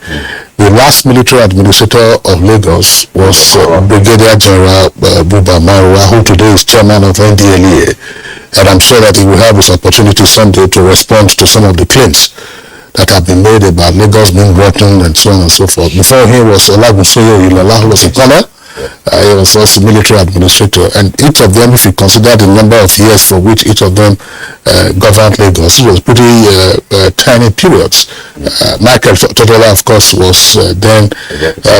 The last military administrator of Lagos was Brigadier General Buba Marwa, who today is chairman of NDLEA. And I'm sure that he will have this opportunity someday to respond to some of the claims that have been made about Lagos being rotten and so on and so forth. Before him was Olagunsoye Ilola, who was a colonel. He was also military administrator, and each of them, if you consider the number of years for which each of them governed Lagos, it was pretty tiny periods. Michael Totola, of course, was then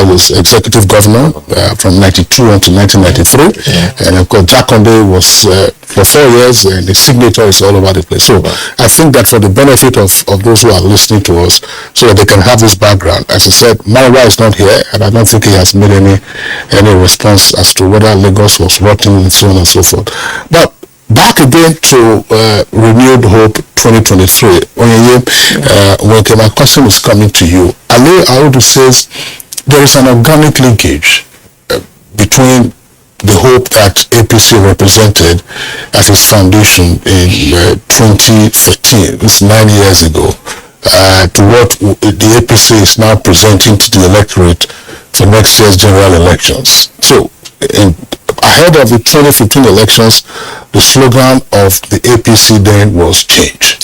was executive governor from 92 until 1993, and of course Jakonde was for 4 years, and the signature is all over the place. So I think that for the benefit of those who are listening to us, so that they can have this background, as I said, Marwa is not here, and I don't think he has made any response as to whether Lagos was rotten and so on and so forth. But back again to Renewed Hope 2023. My question is coming to you. Ali Audu says there is an organic linkage between the hope that APC represented at its foundation in 2013, it's 9 years ago, to what the APC is now presenting to the electorate for next year's general elections. So, ahead of the 2015 elections, the slogan of the APC then was change.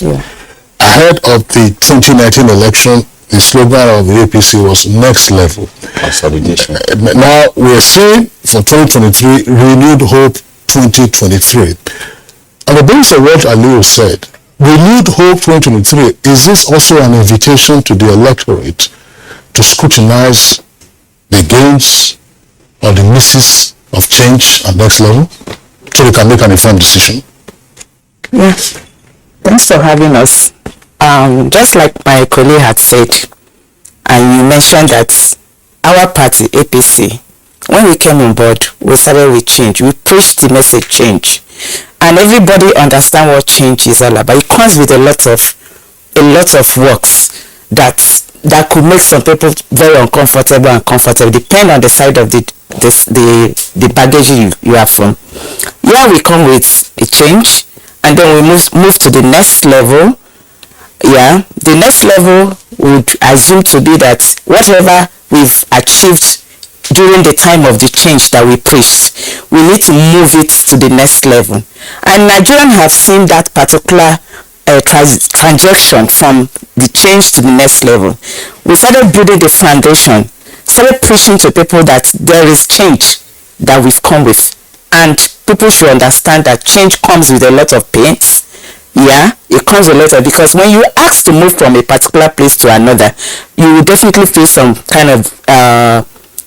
Ahead of the 2019 election, the slogan of the APC was next level. Consolidation. Now we are seeing for 2023, Renewed Hope 2023. On the basis of what Aliu said, Renewed Hope 2023, is this also an invitation to the electorate to scrutinize the gains or the misses of change at next level so we can make an informed decision? Yes. Thanks for having us. Just like my colleague had said, and you mentioned that our party, APC, when we came on board, we started with change. We preached the message change. And everybody understands what change is all about. It comes with a lot of works that could make some people very uncomfortable and comfortable, depending on the side of the baggage you are from. Here we come with a change, and then we move to the next level. The next level would assume to be that whatever we've achieved during the time of the change that we preached, we need to move it to the next level. And Nigerians have seen that particular transaction from the change to the next level. We started building the foundation, started preaching to people that there is change that we've come with, and people should understand that change comes with a lot of pains. It comes with a lot of, because when you ask to move from a particular place to another, you will definitely feel some kind of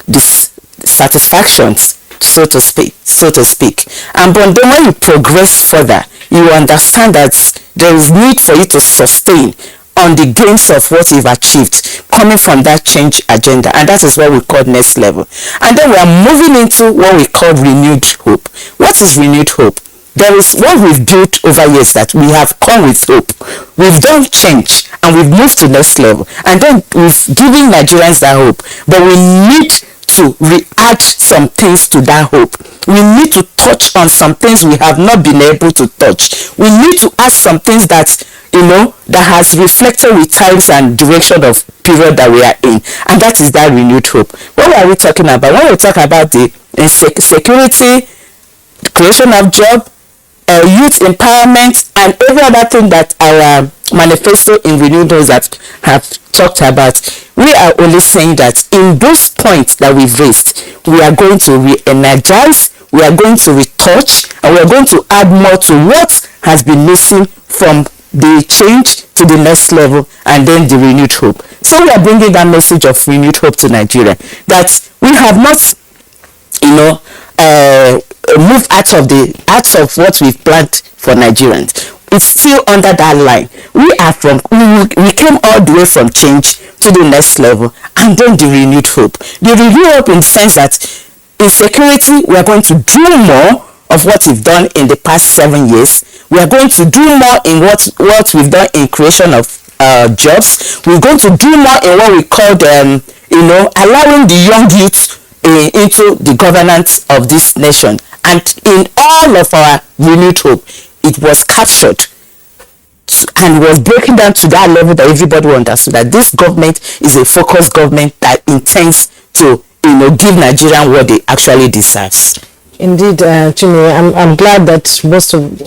dissatisfactions, so to speak. And but then when you progress further, you understand that there is need for you to sustain on the gains of what you've achieved coming from that change agenda, and that is what we call next level. And then we are moving into what we call renewed hope. What is renewed hope? There is what we've built over years, that we have come with hope. We've done change and we've moved to next level, and then we've given Nigerians that hope. But we need to add some things to that hope. We need to touch on some things we have not been able to touch. We need to add some things that that has reflected with times and direction of period that we are in, and that is that renewed hope. What are we talking about? When we talk about the security, creation of job, youth empowerment, and every other thing that our manifesto in Renewed Hope have talked about, we are only saying that in those points that we've raised, we are going to re-energize, we are going to retouch, and we are going to add more to what has been missing from the change to the next level, and then the renewed hope. So we are bringing that message of renewed hope to Nigeria, that we have not, move out of what we've planned for Nigerians. It's still under that line. We came all the way from change to the next level, and then the renewed hope. The renewed hope in the sense that in security, we are going to do more of what we've done in the past 7 years. We are going to do more in what we've done in creation of jobs. We're going to do more in what we call allowing the young youth into the governance of this nation. And in all of our renewed hope, it was captured and was broken down to that level that everybody understood that this government is a focused government that intends to give Nigerians what they actually deserve. Indeed, Chumi, I'm glad that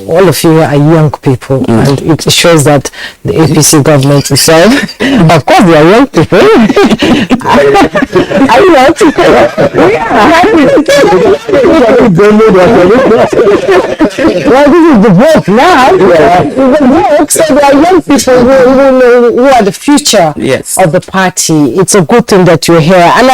all of you are young people, and it shows that the APC government is of course, they are young people. Are you young people? Well, this is the vote now. The vote, so they are young people who are the future of the party. It's a good thing that you're here. And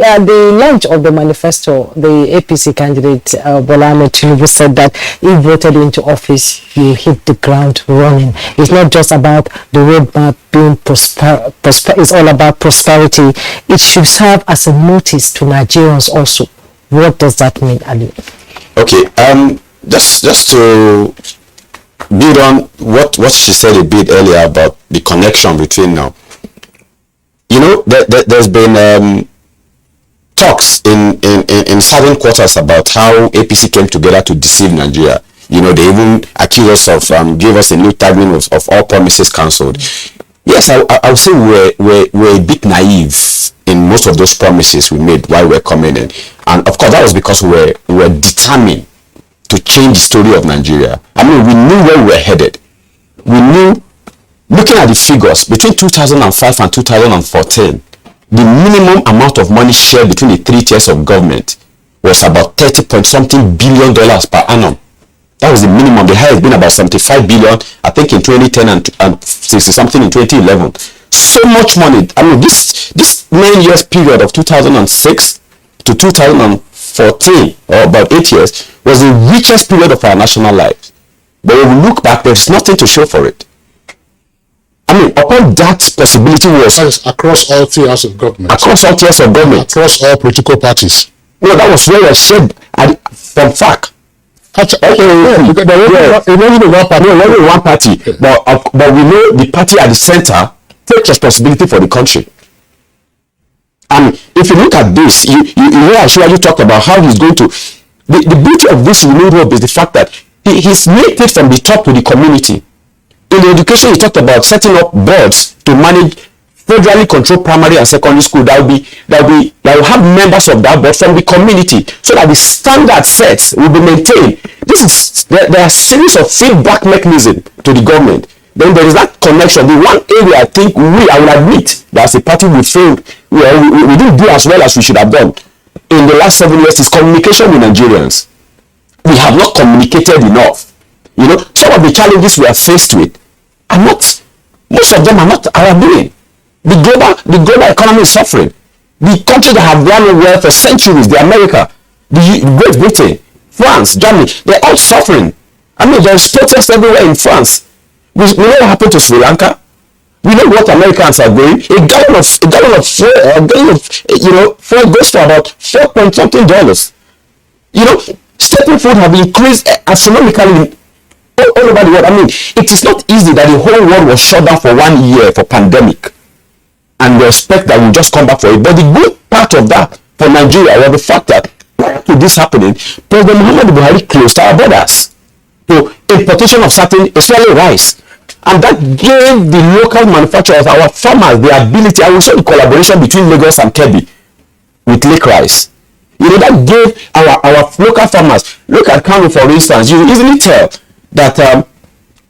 at the launch of the manifesto, the APC candidate Bola Ahmed Tinubu said that if voted into office, you hit the ground running. It's not just about the roadmap being it's all about prosperity. It should serve as a notice to Nigerians also. What does that mean, Ali? Okay, just to build on what she said a bit earlier about the connection between now. There's been talks in certain quarters about how APC came together to deceive Nigeria. They even accuse us of give us a new timing of all promises cancelled. Yes, I would say we're a bit naive in most of those promises we made while we're coming in, and of course that was because we were determined to change the story of Nigeria. I mean, we knew where we were headed. We knew, looking at the figures between 2005 and 2014. The minimum amount of money shared between the three tiers of government was about 30-point-something billion per annum. That was the minimum. The highest been about 75 billion, I think, in 2010 and 60-something in 2011. So much money. I mean, this 9 years period of 2006 to 2014, or about 8 years, was the richest period of our national lives. But when we look back, there's nothing to show for it. I mean, upon that possibility was across all tiers of government. Across all tiers of government. Across all political parties. No, that was where I said from fact. It wasn't one party, but we know the party at the center takes responsibility for the country. And if you look at this, you actually talk about how he's going to. The beauty of this renewed hope is the fact that he's made it from the top to the community. In the education, he talked about setting up boards to manage federally controlled primary and secondary school that will have members of that board from the community, so that the standard sets will be maintained. There are a series of feedback mechanisms to the government. Then there is that connection. The one area I think I will admit that as a party we failed, we didn't do as well as we should have done in the last 7 years is communication with Nigerians. We have not communicated enough. Some of the challenges we are faced with are not, most of them are not our doing. The global economy is suffering. The countries that have run well for centuries, the America, the Great Britain, France, Germany, they're all suffering. I mean, there's protests everywhere in France. We know what happened to Sri Lanka. We know what Americans are doing. A gallon of fuel goes for about $4-point-something. Staple food have increased astronomically all over the world. I mean, it is not easy that the whole world was shut down for 1 year for pandemic, and we expect that we'll just come back for it. But the good part of that for Nigeria was the fact that prior to this happening, President Muhammadu Buhari closed our borders to importation of certain, especially rice, and that gave the local manufacturers, our farmers, the ability, and we saw the collaboration between Lagos and Kebbi with Lake Rice. That gave our local farmers. Look at Kano, for instance. You easily tell that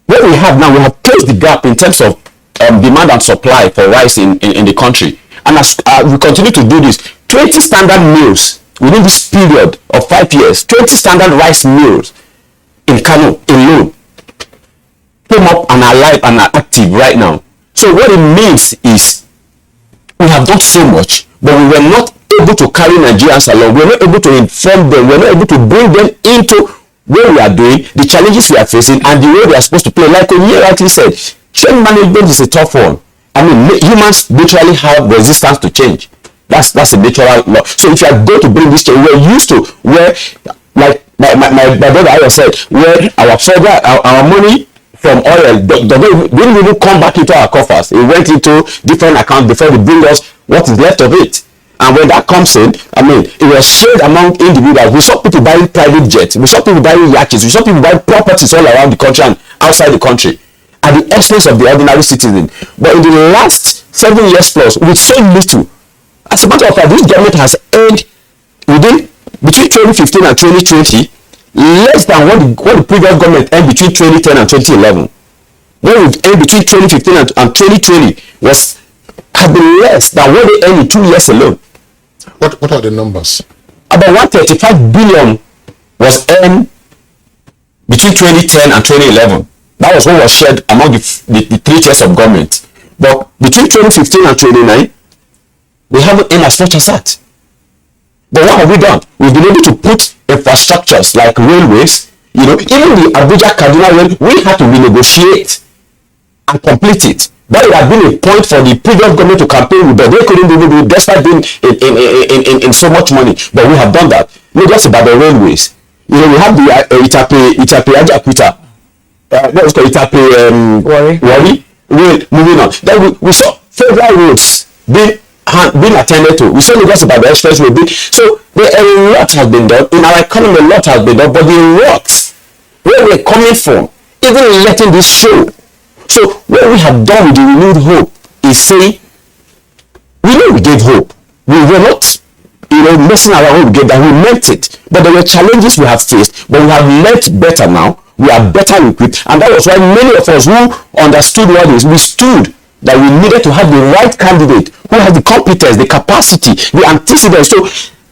what we have now, we have closed the gap in terms of demand and supply for rice in the country. And as we continue to do this, 20 standard mills within this period of 5 years, 20 standard rice mills in Kano alone came up and are alive and are active right now. So what it means is we have done so much, but we were not able to carry Nigerians along. We were not able to inform them. We were not able to bring them into what we are doing, the challenges we are facing, and the way they are supposed to play. Like Onye rightly said, change management is a tough one. I mean, humans literally have resistance to change. That's a natural law. So if you are going to bring this change, we're used to where, like my brother I said, where our money from oil didn't even come back into our coffers. It went into different accounts before they bring us what is left of it. And when that comes in, I mean, it was shared among individuals. We saw people buying private jets. We saw people buying yachts. We saw people buying properties all around the country and outside the country at the expense of the ordinary citizen. But in the last 7 years plus, with so little, as a matter of fact, this government has earned between 2015 and 2020, less than what the previous government earned between 2010 and 2011. What we earned between 2015 and 2020 had been less than what they earned in 2 years alone. What are the numbers? About 135 billion was earned between 2010 and 2011. That was what was shared among the 3 tiers of government. But between 2015 and 2019, we haven't earned as much as that. But what have we done? We've been able to put infrastructures like railways, even the Abuja Kaduna rail, we had to renegotiate and complete it. That would have been a point for the previous government to campaign with, but they couldn't even do it despite being in so much money. But we have done that. Not just about the railways. We have the Itape Ajakuta. Let's call Itape Wari. Moving on. Then we saw federal roads being attended to. We saw just about the expressway. So a lot has been done. In our economy, a lot has been done. But the rocks, where we're coming from, even letting this show. So what we have done with the renewed hope is saying, we know we gave hope. We were not, messing around when we gave that. We meant it. But there were challenges we have faced. But we have learnt better now. We are better equipped. And that was why many of us who understood what it is, we stood that we needed to have the right candidate who has the competence, the capacity, the antecedents. So,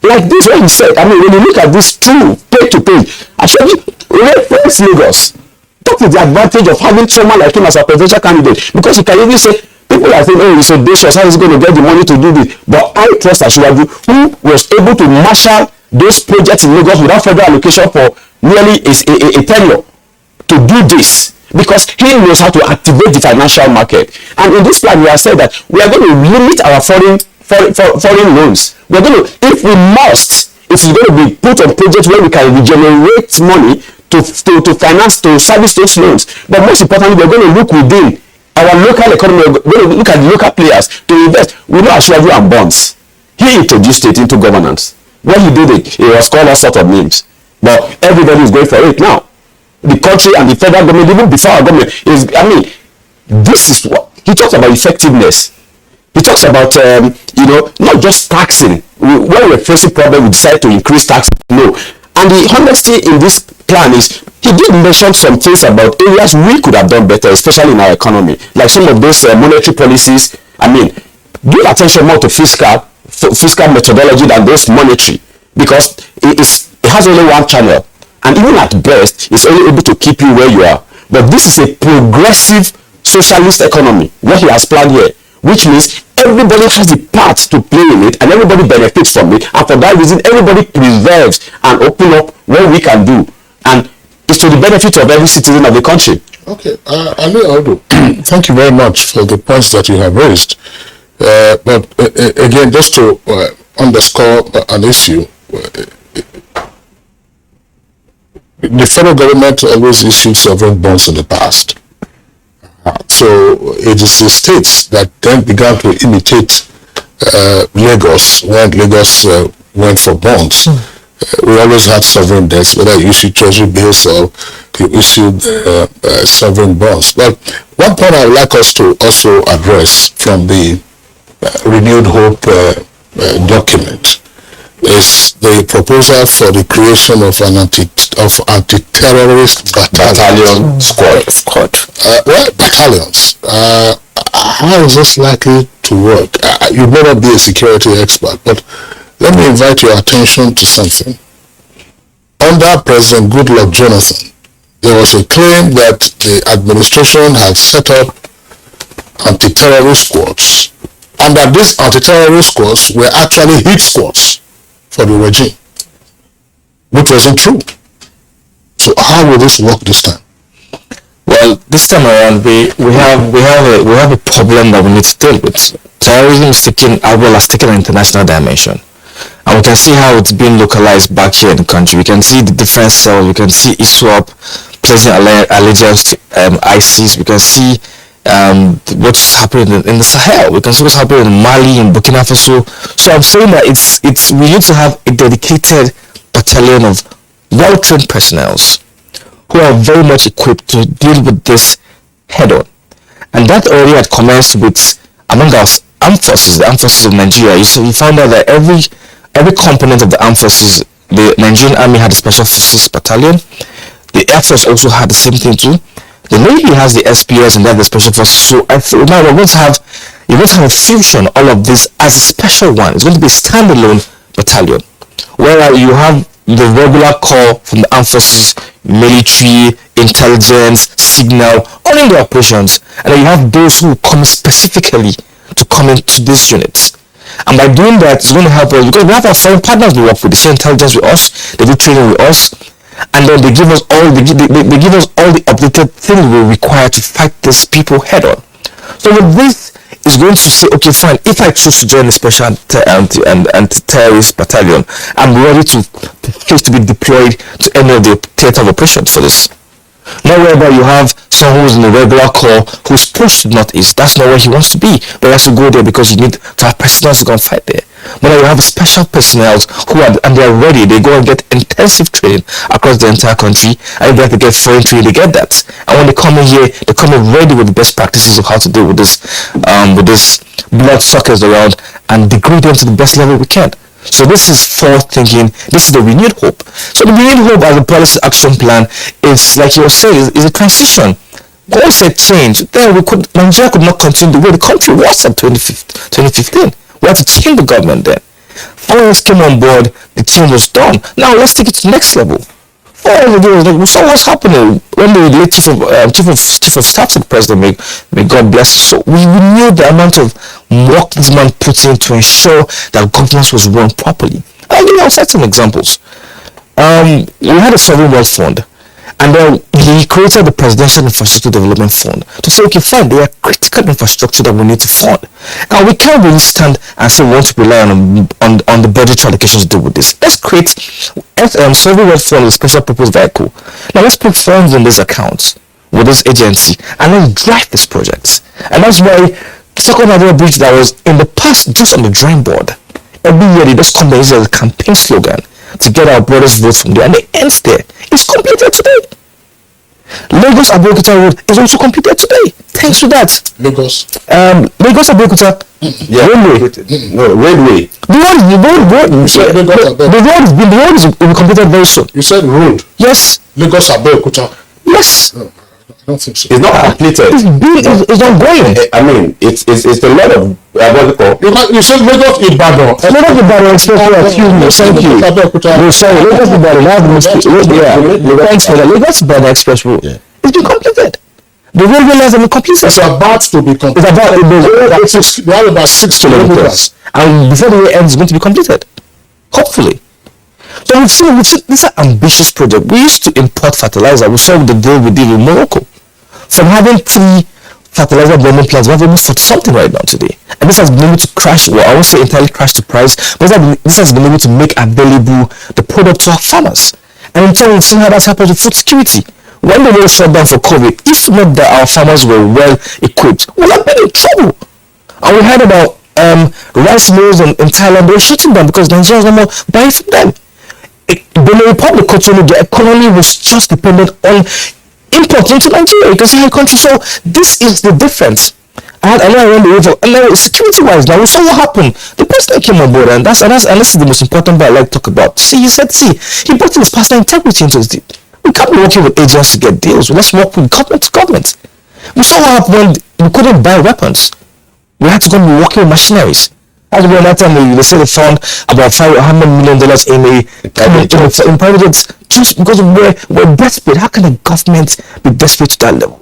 like this, what he said, when you look at this true page to page, actually, reference Lagos. Talk with the advantage of having someone like him as a presidential candidate, because you can even say, people are saying, oh, it's audacious, how is he going to get the money to do this? But I trust Asiwaju, who was able to marshal those projects in Lagos without federal allocation for nearly a tenure to do this, because he knows how to activate the financial market. And in this plan, we have said that we are going to limit our foreign loans. We are going to, if we must, it is going to be put on projects where we can regenerate money to finance, to service those loans. But most importantly, we're going to look within our local economy. We're going to look at the local players to invest. We know Asiwaju and bonds. He introduced it into governance. When he did it was called all sorts of names. But everybody is going for it now. The country and the federal government, even before our government, this is what he talks about: effectiveness. He talks about not just taxing. When we're facing problem, we decide to increase taxes. No. And the honesty in this plan is, he did mention some things about areas we could have done better, especially in our economy, like some of those monetary policies. Give attention more to fiscal methodology than those monetary, because it has only one channel. And even at best, it's only able to keep you where you are. But this is a progressive socialist economy, what he has planned here, which means everybody has the part to play in it, and everybody benefits from it. And for that reason, everybody preserves and open up what we can do. And it's to the benefit of every citizen of the country. Okay, Ali Aldo, thank you very much for the points that you have raised. But again, just to underscore an issue, the federal government always issued sovereign bonds in the past. So it is the states that then began to imitate Lagos when Lagos went for bonds. We always had sovereign debts, whether you issued treasury bills or you issued sovereign bonds. But one point I would like us to also address from the Renewed Hope document is the proposal for the creation of an anti-terrorist battalion squad. Battalions. How is this likely to work? You may not be a security expert, but let me invite your attention to something. Under President Goodluck Jonathan, there was a claim that the administration had set up anti-terrorist squads, and that these anti-terrorist squads were actually hit squads for the regime, which wasn't true. So how will this work this time? Well, this time around, we have a problem that we need to deal with. Terrorism is taking an international dimension, and we can see how it's being localized back here in the country. We can see the different cells. We can see ISWAP placing allegiance to ISIS. We can see what's happening in the Sahel. We can see what's happening in Mali, in Burkina Faso. So I'm saying that we need to have a dedicated battalion of well-trained personnel who are very much equipped to deal with this head-on. And that already had commenced with, among us, armed forces, the armed forces of Nigeria. You found out that every component of the armed forces the Nigerian Army had a Special Forces Battalion. The Air Force also had the same thing too. The Navy has the SPS and then the Special Forces. So I think now you're going to have a fusion all of this as a special one. It's going to be a standalone battalion, where you have the regular corps from the armed forces, military, intelligence, signal, all in the operations, and then you have those who come specifically to come into these units. And by doing that, it's going to help us because we have our foreign partners we work with. They share intelligence with us, they do training with us, and then they give us all they give us all the updated things we require to fight these people head on. So with this, is going to say, okay, fine, if I choose to join the special anti-terrorist battalion, I'm ready to be deployed to any of the theater of operations for this. Not whereby you have someone who's in the regular corps who's pushed to the northeast. That's not where he wants to be, but he has to go there because you need to have personnel to go and fight there. But now you have special personnel who are, and they are ready. They go and get intensive training across the entire country, and if they have to get foreign training, they get that. And when they come in here, they come in ready with the best practices of how to deal with this blood suckers around and degrade them to the best level we can. So this is forward thinking. This is the renewed hope. So the renewed hope as a policy action plan is, like you were saying, is a transition. God said change. Then Nigeria could not continue the way the country was at 2015. We had to change the government then. 4 years came on board, the change was done. Now let's take it to the next level. 4 years ago, we saw what's happening when the late chief of staff to the president, may God bless him. So we knew the amount of work this man put in to ensure that governance was run properly. I'll set some examples. We had a sovereign wealth fund, and then he created the Presidential Infrastructure Development Fund to say, okay, fine, there are critical infrastructure that we need to fund. Now we can't really stand and say we want to rely on the budgetary allocations to deal with this. Let's create sovereign wealth fund with a special purpose vehicle. Now let's put funds in these accounts with this agency and then drive this project. And that's why Second Nigeria Bridge that was in the past just on the drawing board. Every year they just come there as a campaign slogan to get our brothers vote from there, and it ends there. It's completed today. Lagos Abuja Road is also completed today. Thanks to that. Lagos Abuja railway. No, railway. The road is will be completed very soon. You said road. Yes. Lagos Abuja. Yes. No, I don't think so. It's not completed. It's ongoing. I mean, it's a lot of you said Lagos Ibadan. Lagos Ibadan Expressway. Excuse me. Thank you. No, sorry. Lagos Ibadan. Thanks for that. Lagos Ibadan Expressway. Yeah. It's been completed. The railway lines have been completed. It's about to be completed. They have about 6 kilometers. And before the year ends, it's going to be completed. Hopefully. So we've seen this is an ambitious project. We used to import fertilizer. We saw the deal we did with Morocco. From having 3 fertilizer blending plants, we have almost 40 something right now today. And this has been able to crash, well, I won't say entirely crash the price, but this has been able to make available the product to our farmers. And in turn, we've seen how that's happened with food security. When the world shut down for COVID, if not that our farmers were well equipped, we'll have been in trouble. And we heard about rice mills in Thailand. They were shutting down because Nigerians no more buying from them. Benin Republic, culturally, the economy was just dependent on import into Nigeria. You can see how country. So this is the difference. I know I went the river, and then security-wise, now we saw what happened. The president came on board, and this is the most important part I like to talk about. He said, he brought in his personal integrity into his deal. We can't be working with agents to get deals. Let's work with government to government. We saw what happened when we couldn't buy weapons. We had to go and be working with machineries. As we were that time, they said they found about $500 million in private jets just because we're desperate. How can a government be desperate to that level?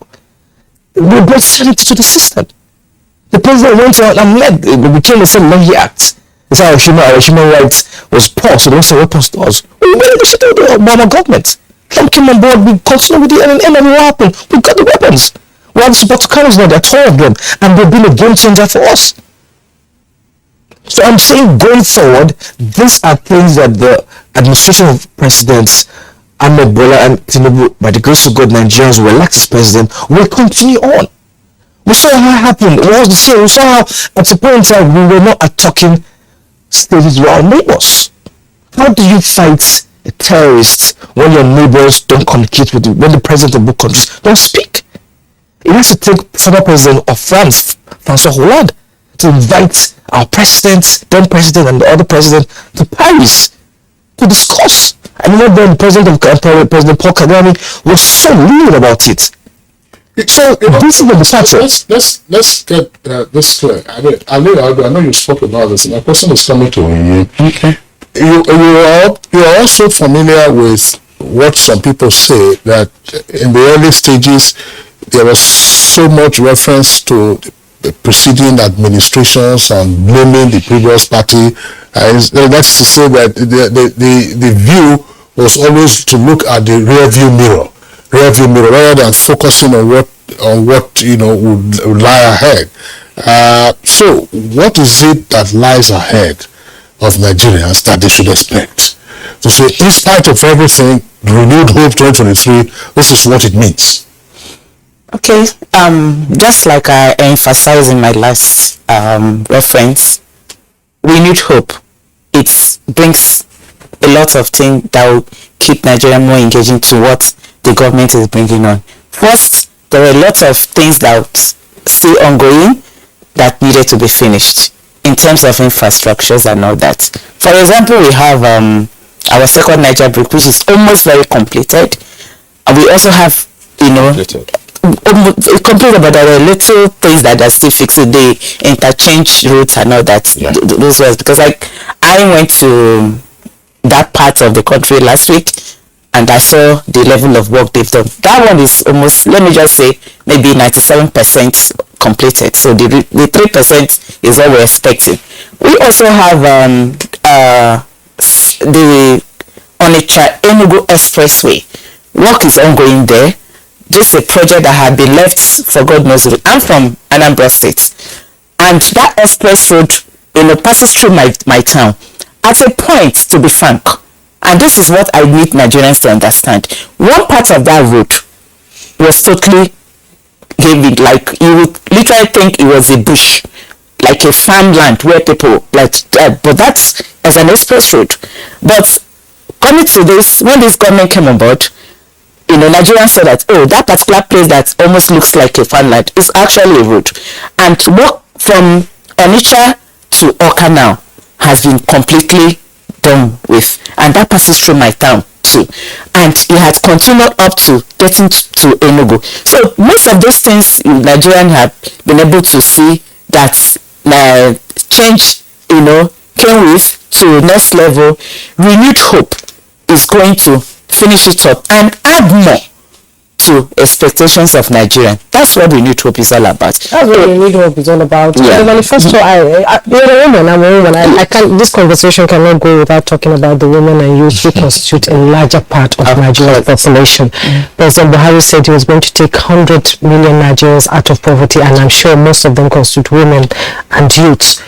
We brought sanity to the system. The president went out and it became the same Leahy Act. It's our human rights was poor, so they also weapons to us. We made the shit out of the Obama government. Trump came on board, we continued with it, and what happened? We got the weapons. We have the support to Carlos now, there are 12 of them, and they've been a game changer for us. So I'm saying going forward, these are things that the administration of Presidents Ahmed Bola and Tinubu, by the grace of God, Nigerians will elect as president, will continue on. We saw how it happened. It was the same. We saw how at a point in time we were not attacking states with our neighbors. How do you fight a terrorist when your neighbors don't communicate with you, when the president of both countries don't speak? It has to take former president of France, François Hollande, to invite our president, then president, and the other president to Paris to discuss. I remember when the president of President Paul Kagame was so rude about it. So this is the departure. Let's get this clear. I know you spoke about this. My question is coming to you. Okay. You are also familiar with what some people say, that in the early stages there was so much reference to the preceding administrations and blaming the previous party. That's to say that the view was always to look at the rear view mirror rather than focusing on what would lie ahead. So what is it that lies ahead of Nigerians that they should expect? To say, in spite of everything, renewed hope 2023, this is what it means. Okay, just like I emphasized in my last reference, renewed hope. It brings a lot of things that will keep Nigeria more engaging to what the government is bringing on. First, there are a lot of things that are still ongoing that needed to be finished in terms of infrastructures and all that. For example, we have our second Niger bridge, which is almost very completed. And we also have, completed, but there are little things that are still fixing, the interchange routes and all that. Yeah. Those ones, because I went to that part of the country last week and I saw the level of work they've done. That one is almost, let me just say, maybe 97% completed. So the 3% is what we're expecting. We also have the Onitsha Enugu Expressway. Work is ongoing there. This is a project that had been left for God knows. I'm from Anambra State, and that express road, passes through my town. At a point, to be frank, and this is what I need Nigerians to understand, one part of that road was totally given, like you would literally think it was a bush, like a farmland where people but that's as an express road. But coming to this, when this government came on board, Nigerians said that, that particular place that almost looks like a farmland is actually a road. And to walk from Onitsha to Oka now has been completely done with. And that passes through my town too. And it has continued up to getting to Enugu. So most of those things Nigerians have been able to see that change, came with to next level. Renewed hope is going to finish it up and add more to expectations of Nigeria. That's what renewed hope is all about. That's what renewed hope is all about. Yeah. The manifesto, you're a woman, I'm a woman. I can't, this conversation cannot go without talking about the women and youth who constitute a larger part of Nigeria's population. President Buhari said he was going to take 100 million Nigerians out of poverty, and I'm sure most of them constitute women and youths.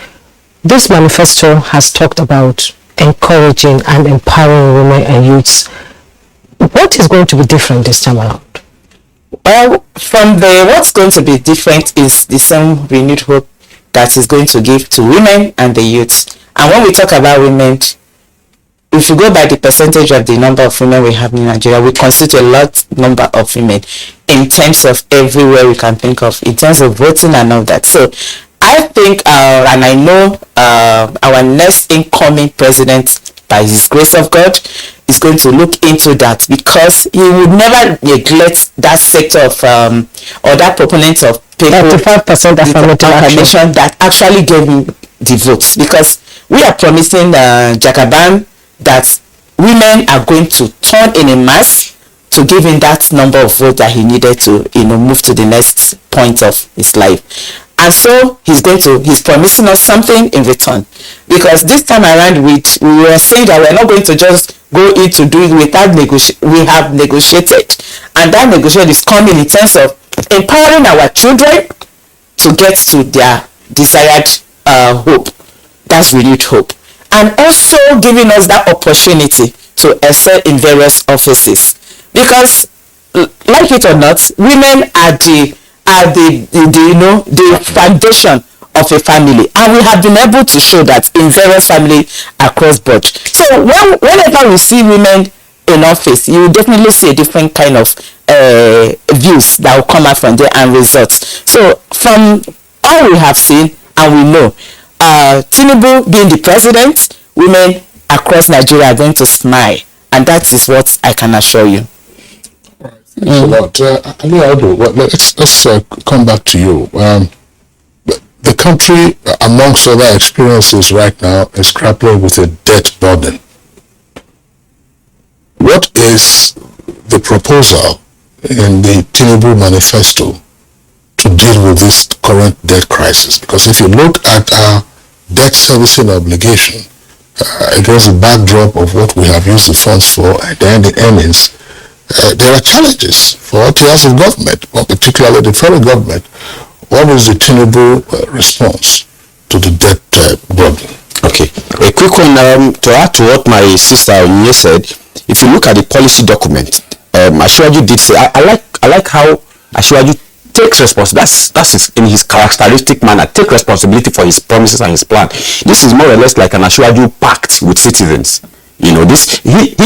This manifesto has talked about encouraging and empowering women and youths. What is going to be different this time around? Well, what's going to be different is the same renewed hope that is going to give to women and the youths. And when we talk about women, if you go by the percentage of the number of women we have in Nigeria, we constitute a large number of women in terms of everywhere we can think of, in terms of voting and all that. So I think, and I know our next incoming president, by his grace of God, is going to look into that, because he would never neglect that sector of or that proponent of people, 35% affirmation that actually gave him the votes, because we are promising Jagaban that women are going to turn in a mass to give him that number of votes that he needed to move to the next point of his life. And so he's promising us something in return, because this time around we were saying that we're not going to just go in to do it without we have negotiated, and that negotiation is coming in terms of empowering our children to get to their desired hope. That's renewed hope, and also giving us that opportunity to excel in various offices, because like it or not, women are the foundation of a family, and we have been able to show that in various families across board. So whenever we see women in office, you will definitely see a different kind of views that will come out from there and results. So from all we have seen and we know, Tinubu being the president, women across Nigeria are going to smile, and that is what I can assure you. Thanks a lot. Aldo, let's come back to you. The country, amongst other experiences right now, is grappling with a debt burden. What is the proposal in the Tinubu Manifesto to deal with this current debt crisis? Because if you look at our debt servicing obligation against the backdrop of what we have used the funds for and then the earnings, there are challenges for tiers of government, but particularly the federal government. What is the Tinubu response to the debt burden? Okay, a quick one to add to what my sister Onye said. If you look at the policy document, Asiwaju did say, I like how Asiwaju takes responsibility. That's in his characteristic manner. Take responsibility for his promises and his plan. This is more or less like an Asiwaju pact with citizens. You know, this he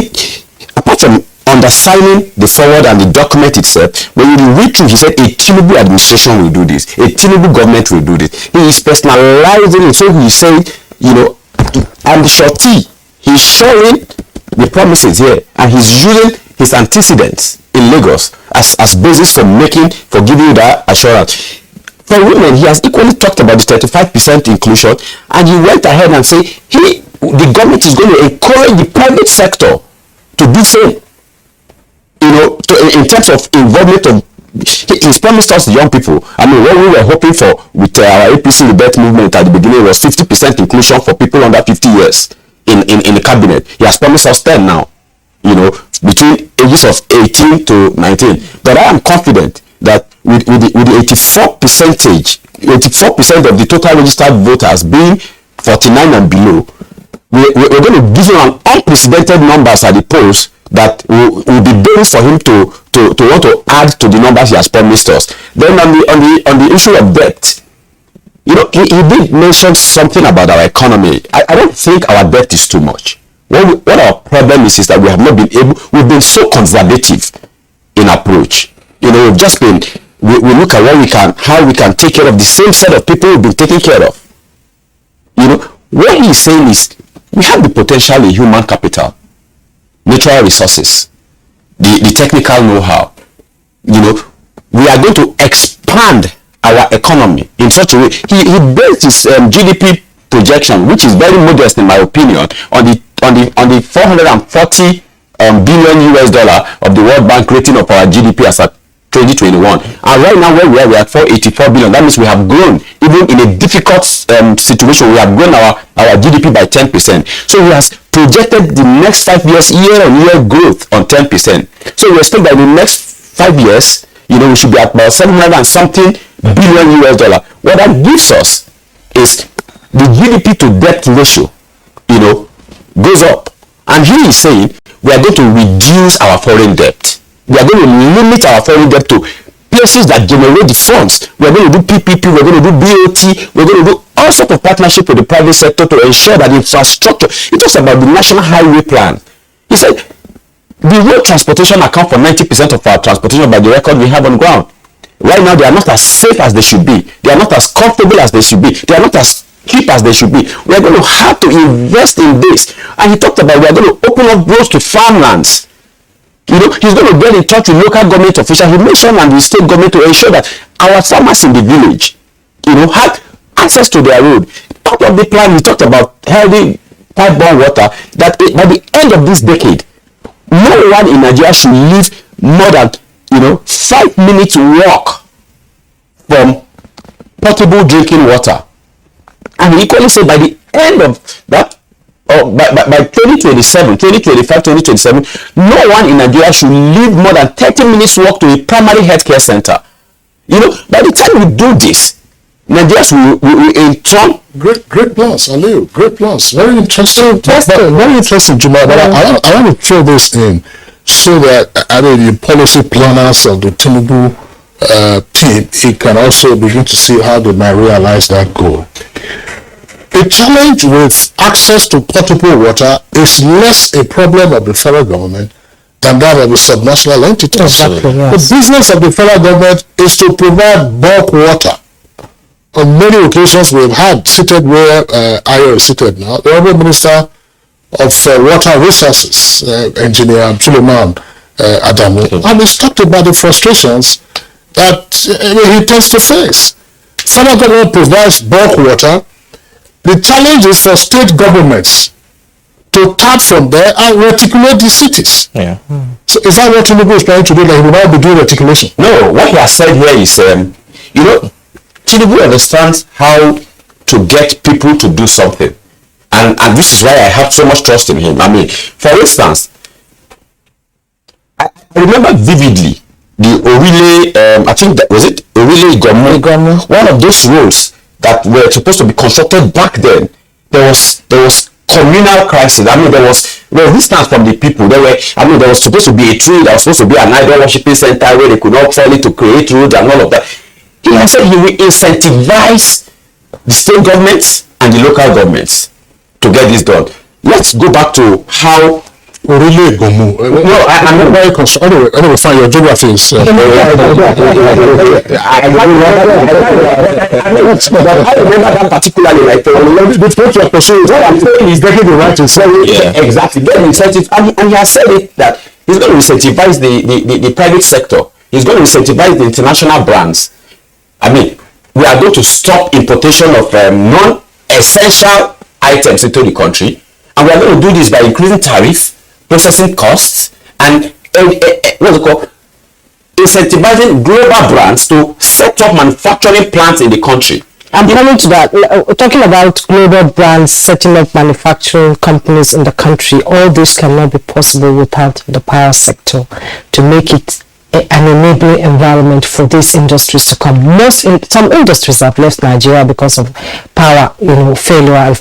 apart from undersigning the forward and the document itself, when you read through, he said a Tinubu administration will do this, a Tinubu government will do this. He is personalizing it, so he said, you know, I'm the shorty. He's showing the promises here, and he's using his antecedents in Lagos as basis for giving you that assurance. For women, he has equally talked about the 35% inclusion, and he went ahead and said the government is going to encourage the private sector to do same. You know, in terms of involvement of, he's promised us, the young people. I mean, what we were hoping for with our APC rebirth movement at the beginning was 50% inclusion for people under 50 years in the cabinet. He has promised us 10 now, you know, between ages of 18 to 19. But I am confident that with the 84% of the total registered voters being 49 and below, we're going to give him an unprecedented numbers at the polls that will be daily for him to want to add to the numbers he has promised us. Then on the issue of debt, you know, he did mention something about our economy. I don't think our debt is too much. What our problem is that we have not been able, we've been so conservative in approach. You know, we've just been, we look at how we can take care of the same set of people we've been taking care of. You know, what he's saying is, we have the potential in human capital, natural resources, the technical know-how. You know, we are going to expand our economy in such a way. He based his GDP projection, which is very modest in my opinion, on the 440 billion US dollar of the World Bank rating of our GDP as at 2021. And right now where we are at 484 billion. That means we have grown, even in a difficult situation, we have grown our GDP by 10%. So he has projected the next 5 years year-on-year growth on 10%. So we expect that in the next 5 years, you know, we should be at about 700 and something billion US dollar. What that gives us is the GDP to debt ratio, you know, goes up. And he is saying we are going to reduce our foreign debt. We are going to limit our foreign debt to places that generate the funds. We are going to do PPP, we are going to do BOT, we are going to do all sorts of partnership with the private sector to ensure that infrastructure. He talks about the national highway plan. He said the road transportation account for 90% of our transportation by the record we have on ground. Right now, they are not as safe as they should be. They are not as comfortable as they should be. They are not as cheap as they should be. We are going to have to invest in this. And he talked about we are going to open up roads to farmlands. You know, he's going to get in touch with local government officials. He made sure and the state government to ensure that our farmers in the village, you know, have access to their road. Part of the plan, he talked about healthy pipe-borne water, that by the end of this decade, no one in Nigeria should live more than, you know, 5 minutes walk from potable drinking water. And he equally said by the end of that, by 2027, 2025, 2027, no one in Nigeria should live more than 30 minutes walk to a primary healthcare center. You know, by the time we do this, Nigerians will enthrone. Great plans, Aliu. Great plans. Very interesting. Very interesting, Juma. But I want to throw this in so that the policy planners of the Tinubu team, he can also begin to see how they might realize that goal. The challenge with access to potable water is less a problem of the federal government than that of the subnational entities. Exactly, yes. The business of the federal government is to provide bulk water. On many occasions, we've had seated where Ayo is seated now. The Honorable Minister of water resources, Engineer Suleiman Adamu, and he's talked about the frustrations that he tends to face. Federal government provides bulk water. The challenge is for state governments to tap from there and reticulate the cities. Yeah. So is that what Tinubu is trying to do, that he will now be doing reticulation? No, what he has said here is, Tinubu understands how to get people to do something. And this is why I have so much trust in him. I mean, for instance, I remember vividly the Orile, I think that was it, Orile Gomu, one of those roads that were supposed to be constructed back then. There was communal crisis. I mean, there was resistance from the people. There was supposed to be a tree, there was supposed to be an idol worshiping center where they could not sell it to create roads and all of that. He has said he will incentivize the state governments and the local governments to get this done. Let's go back to how Orile Gomu. No, I'm not very concerned. Anyway, fine, your geography is... I remember that particularly, like, with what you're pursuing, what I'm saying is getting the right to say it. Exactly, get incentive, and he has said it that he's going to incentivize the private sector. He's going to incentivize the international brands. I mean, we are going to stop importation of non-essential items into the country, and we are going to do this by increasing tariffs, processing costs, and what's it called? Incentivizing global brands to set up manufacturing plants in the country. I'm coming to that. Talking about global brands setting up manufacturing companies in the country, all this cannot be possible without the power sector to make it an enabling environment for these industries to come. Some industries have left Nigeria because of power, failure and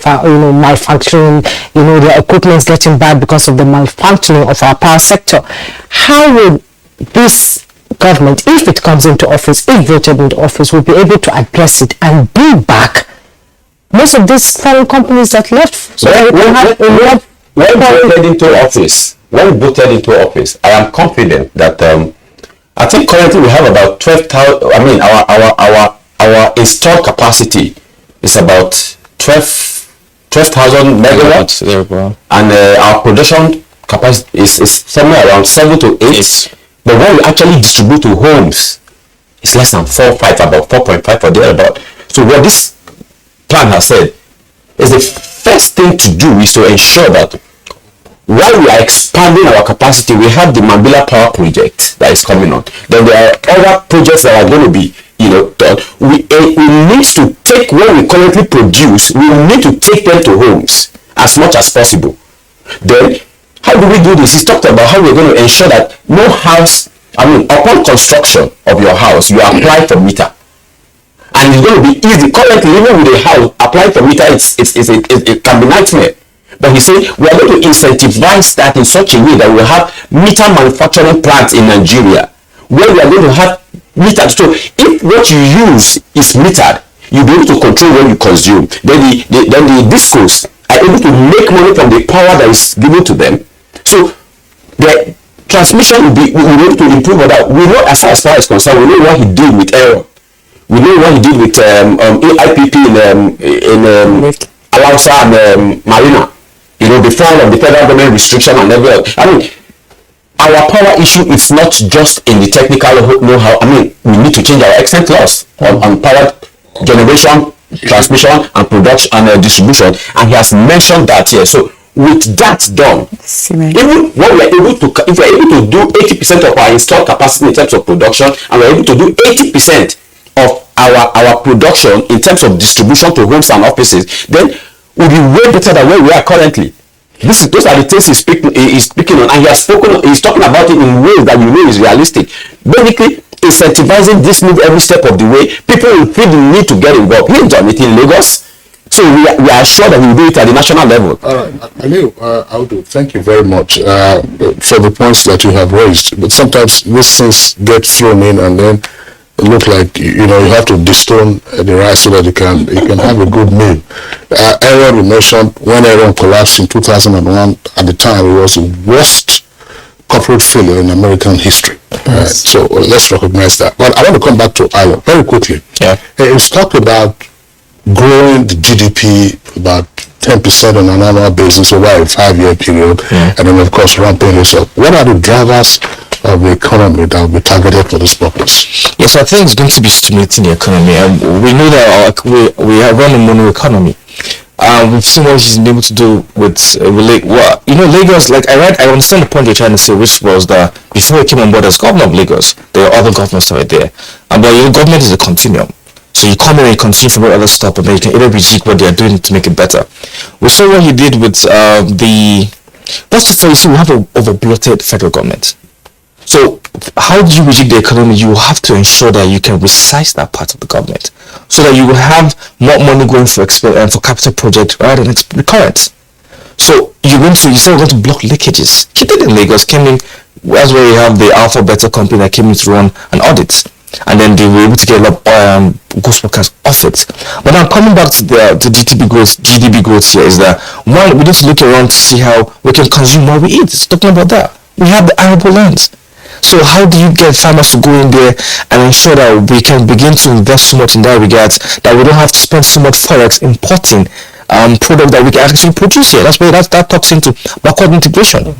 malfunctioning. Their equipment's getting bad because of the malfunctioning of our power sector. How will this government, if it comes into office, if voted into office, will be able to address it and bring back most of these foreign companies that left? So when voted into office, I am confident that I think currently we have about 12,000. I mean, our installed capacity is about 12,000 megawatts, and our production capacity is somewhere around 7 to 8. Yes. But when we actually distribute to homes, it's less than 4, 5, about 4.5 or thereabout. So what this plan has said is the first thing to do is to ensure that while we are expanding our capacity, we have the Mambila Power Project that is coming on. Then there are other projects that are going to be, done. We need to take what we currently produce. We need to take them to homes as much as possible. Then, how do we do this? He's talked about how we're going to ensure that no house, upon construction of your house, you apply for meter. And it's going to be easy. Currently, even with a house, applying for meter, it can be nightmare. But he said we are going to incentivize that in such a way that we will have meter manufacturing plants in Nigeria, where we are going to have metered. So if what you use is metered, you'll be able to control what you consume. Then the discos are able to make money from the power that is given to them. So the transmission will be able to improve on that. We know, as far as concerned, we know what he did with Aero. We know what he did with AIPP in Alausa and Marina. The fall of the federal government restriction and everything. Our power issue is not just in the technical know-how. We need to change our excellent laws on power generation, transmission, and production and distribution. And he has mentioned that here. So with that done, even when we are able to, if we are able to do 80% of our installed capacity in terms of production, and we are able to do 80% of our production in terms of distribution to homes and offices, then will be way better than where we are currently. Those are the things he's speaking on, and he's talking about it in ways that is realistic. Basically, incentivizing this move every step of the way. People will feel the need to get involved. He's done it in Lagos, so we are sure that he will do it at the national level. All right, Audu, thank you very much for the points that you have raised. But sometimes these things get thrown in, and then it looks like you have to destone the rice so that you can have a good meal. Aaron, you mentioned when Aaron collapsed in 2001. At the time, it was the worst corporate failure in American history. Yes. So let's recognize that. But I want to come back to Ireland very quickly. Yeah, it's talked about growing the GDP about 10% 10% on an annual basis over a 5-year period, and then of course ramping this up. What are the drivers of the economy that will be targeted for this purpose? Yes, I think it's going to be stimulating the economy. We know that we are running a mono economy. We've seen what he's been able to do with Lagos. Like I understand the point you're trying to say, which was that before he came on board as governor of Lagos, there are other governments that were there, but government is a continuum. So you come in and you continue from where others stop, and then you can either reject what they are doing to make it better. We saw what he did with first of all, you see, we have an over-bloated federal government. So how do you reject the economy? You have to ensure that you can resize that part of the government so that you will have more money going for capital projects rather than recurrent. So you said we're going to block leakages. He did in Lagos, came in, that's where you have the Alpha Beta company that came in to run an audit. And then they were able to get a lot of ghost workers off it. But now coming back to the GDP growth here is that one, we need to look around to see how we can consume what we eat. It's talking about that. We have the arable lands. So how do you get farmers to go in there and ensure that we can begin to invest so much in that regard that we don't have to spend so much forex importing product that we can actually produce here? That's where that talks into backward integration.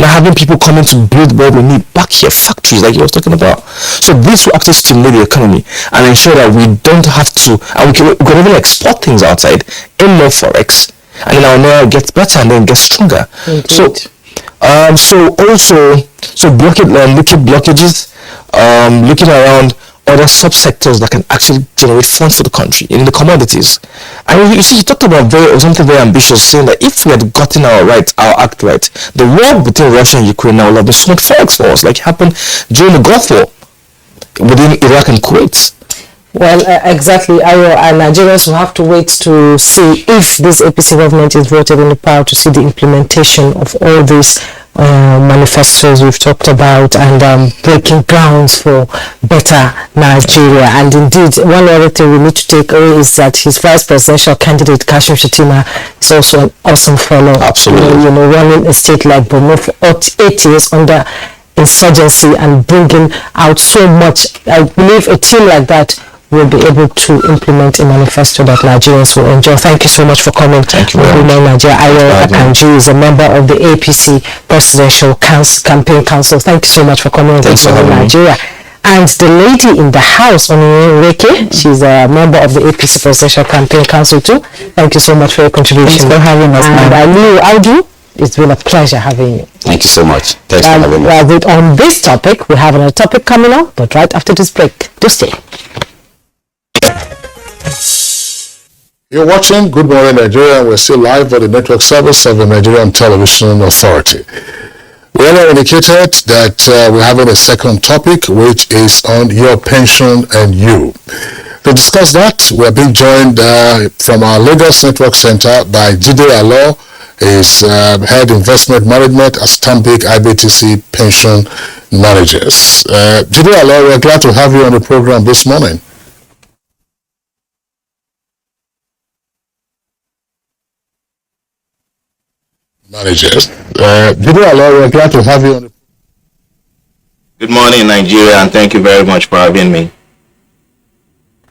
Now having people coming to build what we need back here, factories like you were talking about. So this will actually stimulate the economy and ensure that we don't have to, and we can even export things outside in more forex, and then our naira gets better and then gets stronger. Indeed. So liquid blockages, looking around other subsectors that can actually generate funds for the country in the commodities. And you see, he talked about something very ambitious, saying that if we had gotten our act right, the war between Russia and Ukraine now will have been so much forex for us, like happened during the Gulf War within Iraq and Kuwait. Well, exactly. And Nigerians will have to wait to see if this APC government is voted in the power to see the implementation of all these manifestos we've talked about and breaking grounds for better Nigeria. And indeed, one other thing we need to take away is that his vice presidential candidate, Kashim Shettima, is also an awesome fellow. Absolutely. Running a state like Borno for 8 years under insurgency and bringing out so much. I believe a team like that will be able to implement a manifesto that Nigerians will enjoy. Thank you so much for coming. Thank you very much. Ayo Akanji is a member of the APC Presidential Campaign Council. Thank you so much for coming to Nigeria. And the lady in the house, Onireke, she's a member of the APC Presidential Campaign Council too. Thank you so much for your contribution. Thanks for having us. And Audu, it's been a pleasure having you. Thank you so much. Thanks for having me. On this topic, we have another topic coming up, but right after this break. Do stay. You're watching Good Morning Nigeria, and we're still live on the network service of the Nigerian Television Authority. We earlier indicated that we're having a second topic, which is on your pension and you. To discuss that, we're being joined from our Lagos Network Center by Jide Alo, is Head Investment Management at Stanbic IBTC Pension Managers. Jide Alo, we're glad to have you on the program this morning. Managers. We're glad to have you on the... Good morning, Nigeria, and thank you very much for having me.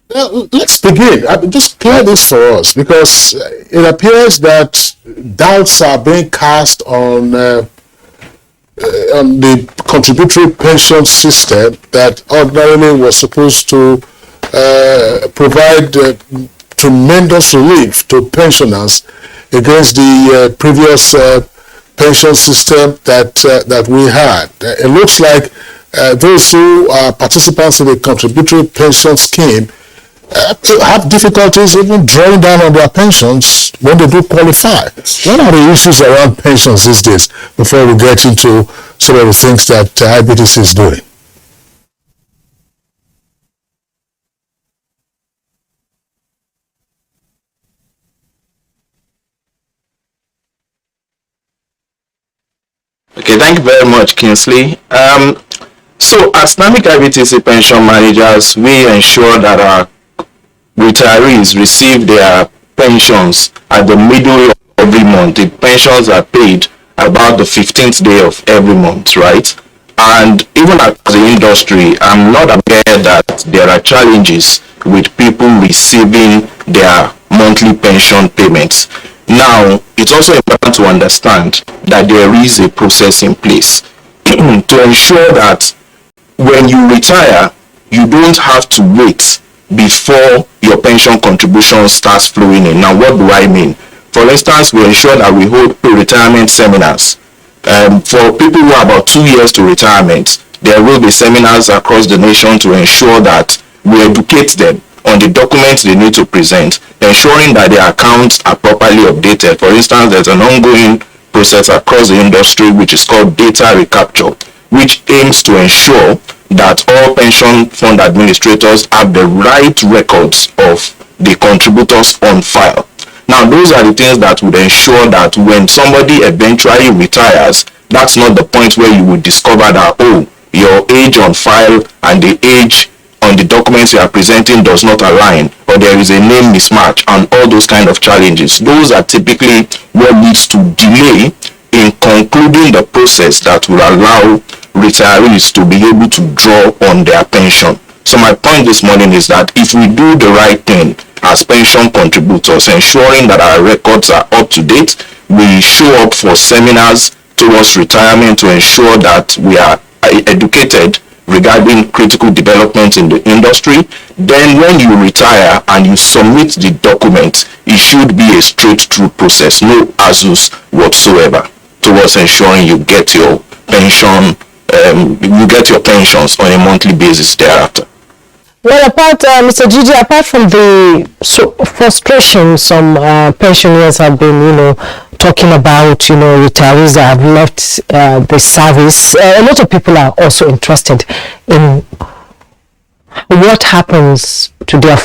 Let's begin. Just clear this for us, because it appears that doubts are being cast on the contributory pension system that ordinarily was supposed to provide tremendous relief to pensioners against the previous pension system that we had. It looks like those who are participants in the contributory pension scheme have difficulties even drawing down on their pensions when they do qualify. What are the issues around pensions these days before we get into some of the things that IBTC is doing? Okay, thank you very much, Kingsley. So as Stanbic IBTC pension managers, we ensure that our retirees receive their pensions at the middle of every month. The pensions are paid about the 15th day of every month, right? And even as the industry, I'm not aware that there are challenges with people receiving their monthly pension payments. Now, it's also important to understand that there is a process in place to ensure that when you retire, you don't have to wait before your pension contribution starts flowing in. Now, what do I mean? For instance, we ensure that we hold pre-retirement seminars. For people who are about 2 years to retirement, there will be seminars across the nation to ensure that we educate them on the documents they need to present, ensuring that their accounts are properly updated. For instance, there's an ongoing process across the industry which is called data recapture, which aims to ensure that all pension fund administrators have the right records of the contributors on file. Now, those are the things that would ensure that when somebody eventually retires, that's not the point where you would discover that, oh, your age on file and the age on the documents you are presenting does not align, or there is a name mismatch, and all those kind of challenges. Those are typically what leads to delay in concluding the process that will allow retirees to be able to draw on their pension. So my point this morning is that if we do the right thing as pension contributors, ensuring that our records are up to date, we show up for seminars towards retirement to ensure that we are educated regarding critical developments in the industry, then when you retire and you submit the document, it should be a straight-through process, no azus whatsoever, towards ensuring you get your pension, you get your pensions on a monthly basis thereafter. Well, Mr. Gigi, apart from the frustration some pensioners have been, talking about, retirees that have left the service, a lot of people are also interested in what happens to their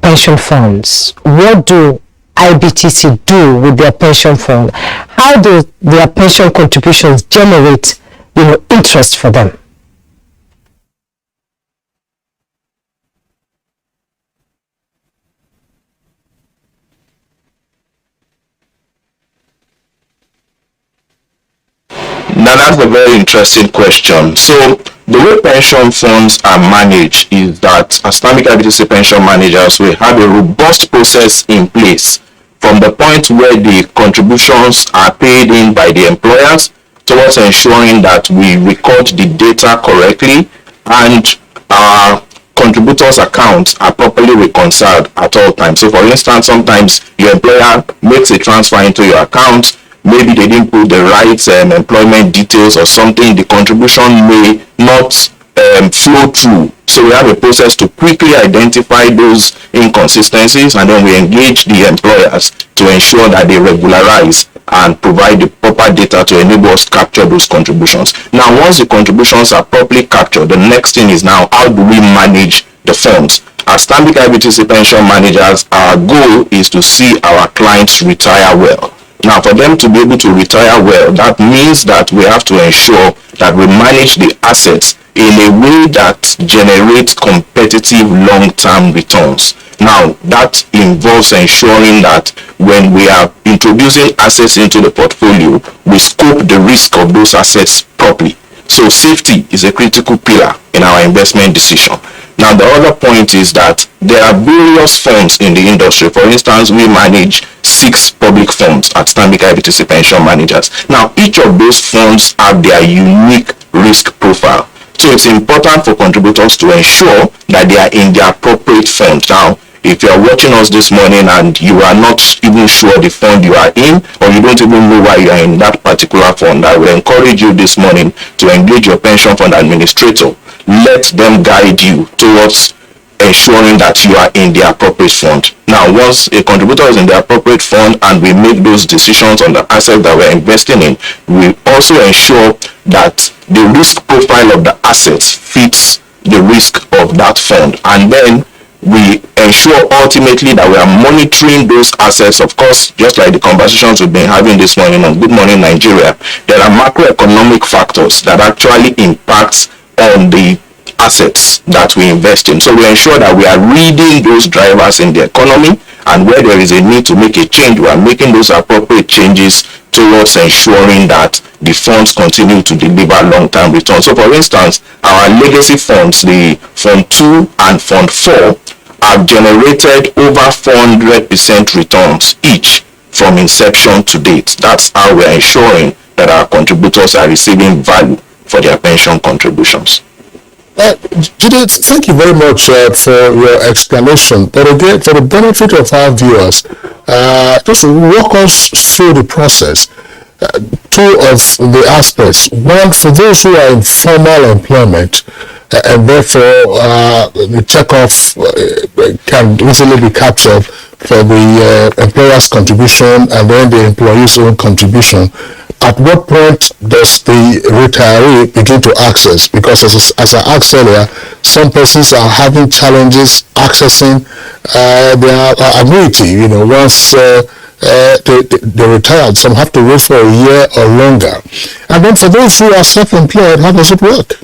pension funds. What do IBTC do with their pension fund? How do their pension contributions generate, interest for them? Now that's a very interesting question. So the way pension funds are managed is that as Islamic IBTC pension managers, we have a robust process in place from the point where the contributions are paid in by the employers towards ensuring that we record the data correctly and our contributors' accounts are properly reconciled at all times. So for instance, sometimes your employer makes a transfer into your account, maybe they didn't put the right employment details or something, the contribution may not flow through. So we have a process to quickly identify those inconsistencies, and then we engage the employers to ensure that they regularize and provide the proper data to enable us to capture those contributions. Now, once the contributions are properly captured, the next thing is now, how do we manage the funds? As Islamic IBTC pension managers, our goal is to see our clients retire well. Now, for them to be able to retire well, that means that we have to ensure that we manage the assets in a way that generates competitive long-term returns. Now, that involves ensuring that when we are introducing assets into the portfolio, we scope the risk of those assets properly. So safety is a critical pillar in our investment decision. Now, the other point is that there are various funds in the industry. For instance, we manage 6 public funds at Islamic IBTC pension managers. Now, each of those funds have their unique risk profile. So it's important for contributors to ensure that they are in the appropriate fund. Now, if you are watching us this morning and you are not even sure the fund you are in, or you don't even know why you are in that particular fund, I will encourage you this morning to engage your pension fund administrator. Let them guide you towards ensuring that you are in the appropriate fund. Now, once a contributor is in the appropriate fund and we make those decisions on the assets that we're investing in, we also ensure that the risk profile of the assets fits the risk of that fund. And then we ensure ultimately that we are monitoring those assets. Of course, just like the conversations we've been having this morning on Good Morning Nigeria, there are macroeconomic factors that actually impact on the assets that we invest in. So we ensure that we are reading those drivers in the economy, and where there is a need to make a change, we are making those appropriate changes towards ensuring that the funds continue to deliver long-term returns. So for instance, our legacy funds, the Fund 2 and Fund 4, have generated over 400% returns each for from inception to date. That's how we are ensuring that our contributors are receiving value for their pension contributions. Judith, thank you very much for your explanation. But again, for the benefit of our viewers, just walk us through the process. Two of the aspects. One, for those who are in formal employment, and therefore the checkoff can easily be captured for the employer's contribution and then the employee's own contribution. At what point does the retiree begin to access? Because as I asked earlier, some persons are having challenges accessing their annuity, once they retired. Some have to wait for a year or longer. And then for those who are self-employed, how does it work?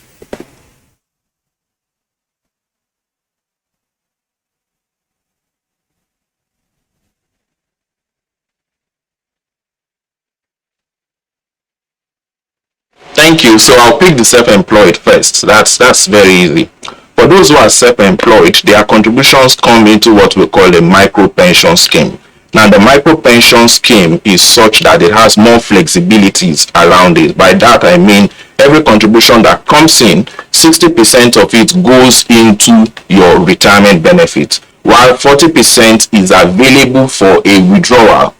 Thank you. So I'll pick the self-employed first. That's very easy. For those who are self-employed, their contributions come into what we call a micro pension scheme. Now, the micro pension scheme is such that it has more flexibilities around it. By that, I mean every contribution that comes in, 60% of it goes into your retirement benefit, while 40% is available for a withdrawal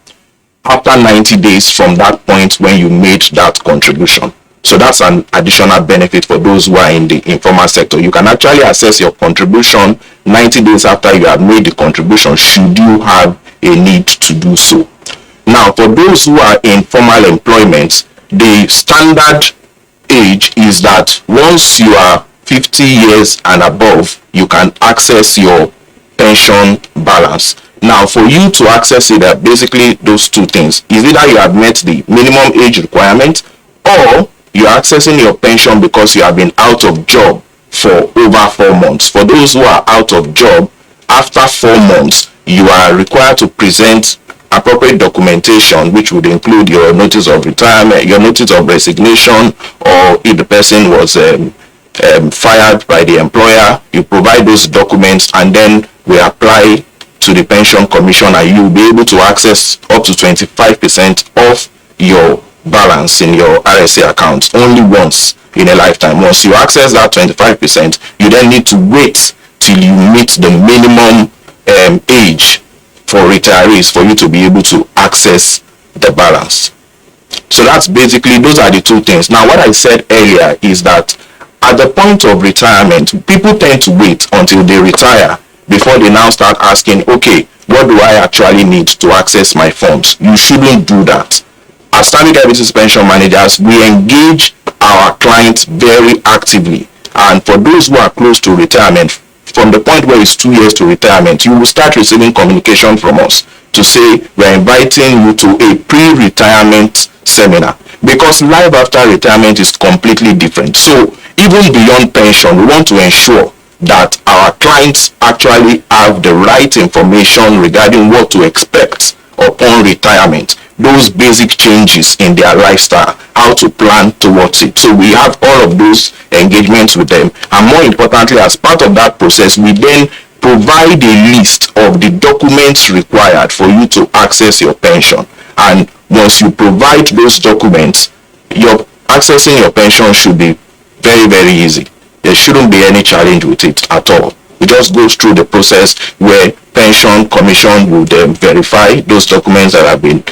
after 90 days from that point when you made that contribution. So that's an additional benefit for those who are in the informal sector. You can actually assess your contribution 90 days after you have made the contribution, should you have a need to do so. Now, for those who are in formal employment, the standard age is that once you are 50 years and above, you can access your pension balance. Now, for you to access it, are basically those two things. Is either you have met the minimum age requirement, or you are accessing your pension because you have been out of job for over 4 months. For those who are out of job, after 4 months, you are required to present appropriate documentation, which would include your notice of retirement, your notice of resignation, or if the person was fired by the employer, you provide those documents, and then we apply to the pension commission, and you will be able to access up to 25% of your balance in your RSA account only once in a lifetime. Once you access that 25%, you then need to wait till you meet the minimum age for retirees for you to be able to access the balance. So that's basically, those are the two things. Now, what I said earlier is that at the point of retirement, people tend to wait until they retire before they now start asking, okay, what do I actually need to access my funds? You shouldn't do that. As Stanbic IBTC pension managers, we engage our clients very actively. And for those who are close to retirement, from the point where it's 2 years to retirement, you will start receiving communication from us to say, we're inviting you to a pre-retirement seminar, because life after retirement is completely different. So even beyond pension, we want to ensure that our clients actually have the right information regarding what to expect upon retirement, those basic changes in their lifestyle, how to plan towards it. So we have all of those engagements with them, and more importantly, as part of that process, we then provide a list of the documents required for you to access your pension. And once you provide those documents, your accessing your pension should be very, very easy. There shouldn't be any challenge with it at all. It just goes through the process where pension commission would verify those documents that have been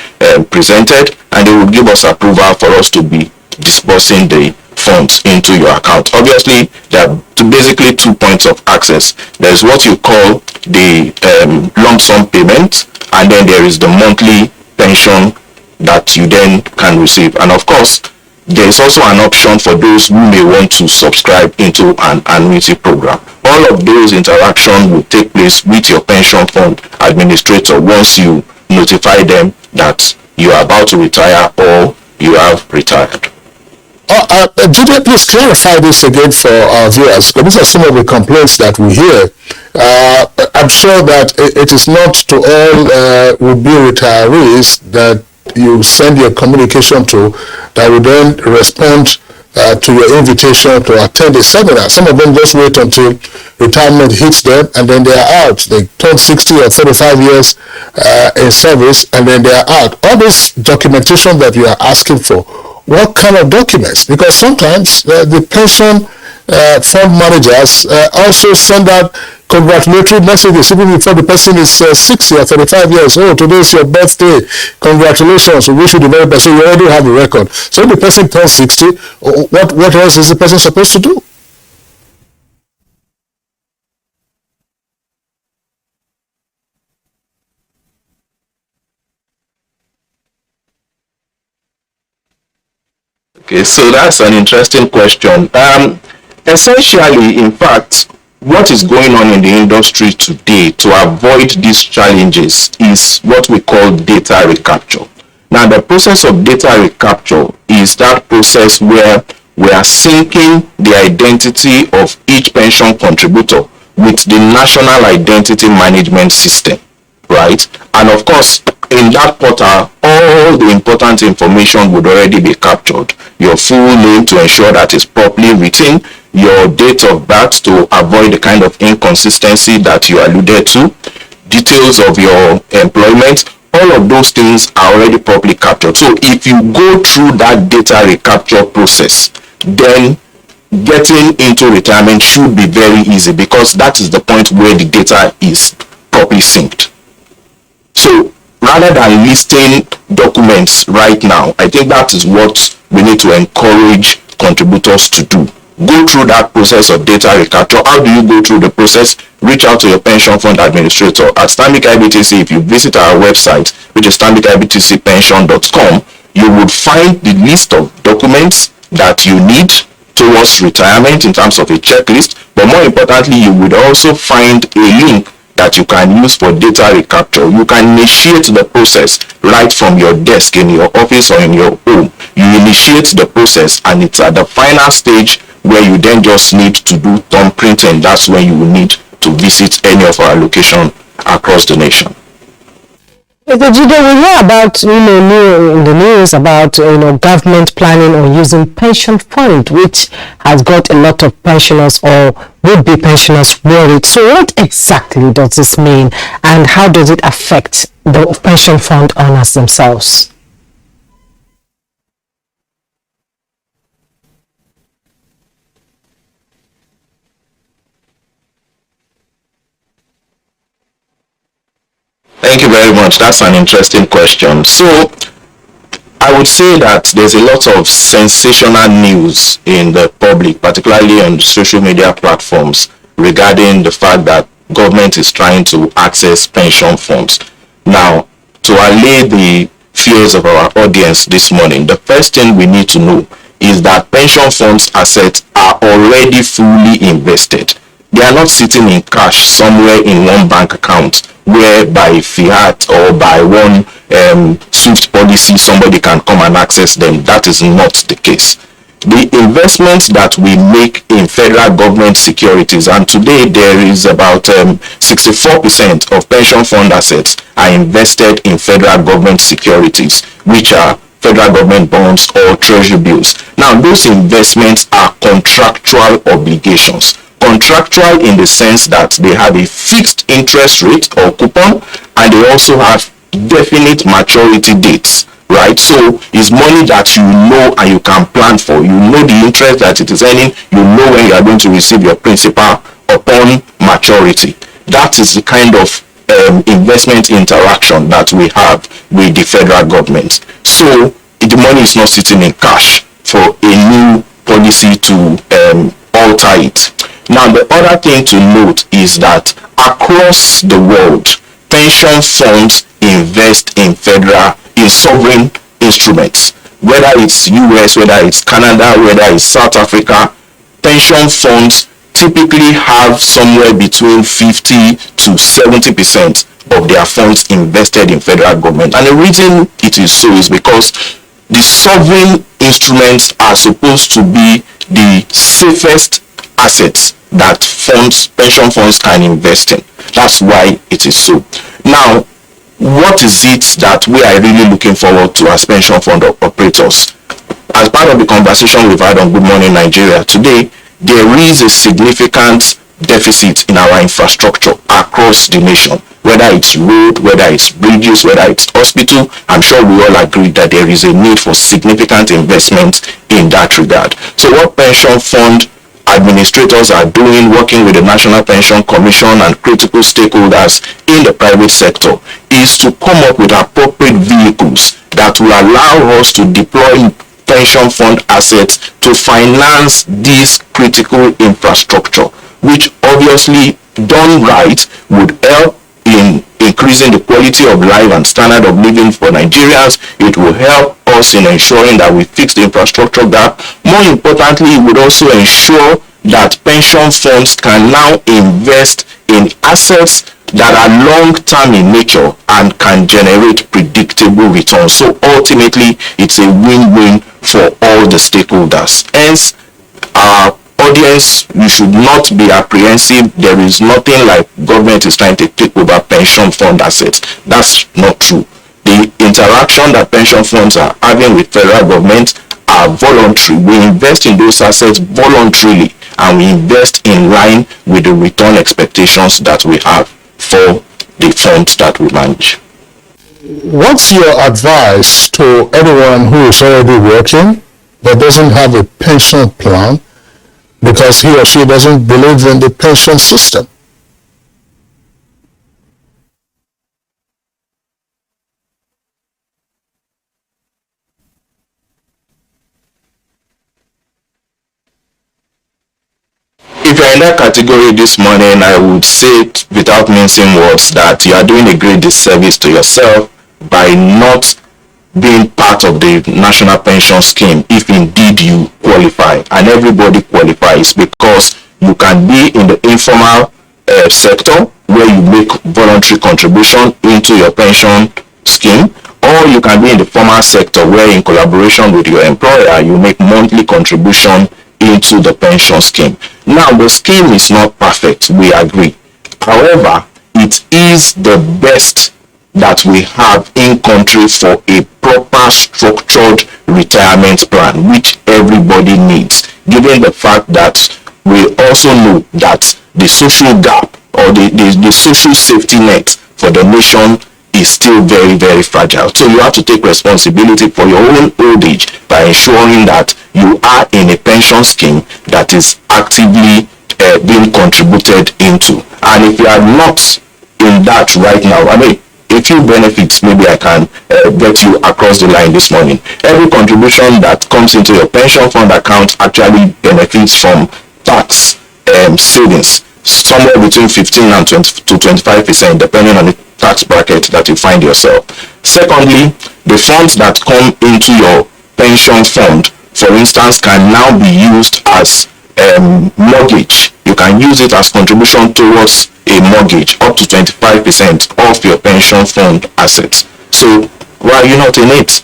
presented, and they will give us approval for us to be disbursing the funds into your account. Obviously, there are basically 2 points of access. There is what you call the lump sum payment, and then there is the monthly pension that you then can receive. And of course, there is also an option for those who may want to subscribe into an annuity program. All of those interactions will take place with your pension fund administrator once you notify them that you are about to retire or you have retired. Julia, please clarify this again for our viewers, because these are some of the complaints that we hear. I'm sure that it is not to all would-be retirees that you send your communication to that will then respond to your invitation to attend a seminar. Some of them just wait until retirement hits them and then they are out. They turn 60 or 35 years in service and then they are out. All this documentation that you are asking for, what kind of documents? Because sometimes the pension fund managers also send out congratulatory messages even before the person is 60 or 35 years old. Today is your birthday. Congratulations. We wish you the very best. So you already have a record. So if the person turns 60, what else is the person supposed to do? Okay, so that's an interesting question. Essentially, in fact, what is going on in the industry today to avoid these challenges is what we call data recapture. Now, the process of data recapture is that process where we are syncing the identity of each pension contributor with the National Identity Management System, right? And of course, in that portal, all the important information would already be captured. Your full name to ensure that it's properly written, your date of birth to avoid the kind of inconsistency that you alluded to, details of your employment, all of those things are already properly captured. So if you go through that data recapture process, then getting into retirement should be very easy because that is the point where the data is properly synced. So rather than listing documents right now, I think that is what we need to encourage contributors to do. Go through that process of data recapture. How do you go through the process? Reach out to your pension fund administrator at Stanbic IBTC. If you visit our website, which is stanbicibtcpension.com, you would find the list of documents that you need towards retirement in terms of a checklist. But more importantly, you would also find a link that you can use for data recapture. You can initiate the process right from your desk in your office or in your home. You initiate the process and it's at the final stage where you then just need to do thumb printing. That's when you will need to visit any of our locations across the nation. Mr. Jide, we hear about, in the news about, government planning on using pension fund, which has got a lot of pensioners or would-be pensioners worried. So what exactly does this mean and how does it affect the pension fund owners themselves? Thank you very much. That's an interesting question. So I would say that there's a lot of sensational news in the public, particularly on the social media platforms, regarding the fact that government is trying to access pension funds. Now, to allay the fears of our audience this morning, the first thing we need to know is that pension funds assets are already fully invested. They are not sitting in cash somewhere in one bank account where by fiat or by one swift policy somebody can come and access them. That is not the case. The investments that we make in federal government securities, and today there is about 64% of pension fund assets are invested in federal government securities, which are federal government bonds or treasury bills. Now, those investments are contractual obligations. Contractual in the sense that they have a fixed interest rate or coupon, and they also have definite maturity dates, right? So it's money that you know and you can plan for. You know the interest that it is earning. You know when you are going to receive your principal upon maturity. That is the kind of investment interaction that we have with the federal government. So the money is not sitting in cash for a new policy to alter it. Now, the other thing to note is that across the world, pension funds invest in sovereign instruments, whether it's US, whether it's Canada, whether it's South Africa. Pension funds typically have somewhere between 50 to 70% of their funds invested in federal government. And the reason it is so is because the sovereign instruments are supposed to be the safest assets that pension funds can invest in. That's why it is so. Now, what is it that we are really looking forward to as pension fund operators? as part of the conversation we've had on Good Morning Nigeria today, there is a significant deficit in our infrastructure across the nation, whether it's road, whether it's bridges, whether it's hospital. I'm sure we all agree that there is a need for significant investment in that regard. So what pension fund administrators are doing, working with the National Pension Commission and critical stakeholders in the private sector, is to come up with appropriate vehicles that will allow us to deploy pension fund assets to finance this critical infrastructure, which obviously done right would help in increasing the quality of life and standard of living for Nigerians. It will help us in ensuring that we fix the infrastructure gap. More importantly, it would also ensure that pension funds can now invest in assets that are long-term in nature and can generate predictable returns. So ultimately, it's a win-win for all the stakeholders. Hence, our audience, you should not be apprehensive. There is nothing like government is trying to take over pension fund assets. That's not true. The interaction that pension funds are having with federal government are voluntary. We invest in those assets voluntarily, and we invest in line with the return expectations that we have for the funds that we manage. What's your advice to anyone who is already working but doesn't have a pension plan because he or she doesn't believe in the pension system? If you're in that category this morning, I would say, without mincing words, that you are doing a great disservice to yourself by not being part of the national pension scheme if indeed you qualify. And everybody qualifies, because you can be in the informal sector where you make voluntary contribution into your pension scheme, or you can be in the formal sector where, in collaboration with your employer, you make monthly contribution into the pension scheme. Now, the scheme is not perfect, we agree. However, it is the best that we have in country for a proper structured retirement plan, which everybody needs, given the fact that we also know that the social gap or the social safety net for the nation is still very, very fragile. So you have to take responsibility for your own old age by ensuring that you are in a pension scheme that is actively being contributed into. And if you are not in that right now, I mean, a few benefits maybe I can get you across the line this morning. Every contribution that comes into your pension fund account actually benefits from tax savings, somewhere between 15 and 20 to 25%, depending on the tax bracket that you find yourself. Secondly, the funds that come into your pension fund, for instance, can now be used as mortgage. You can use it as contribution towards a mortgage up to 25% of your pension fund assets. So why are you not in it?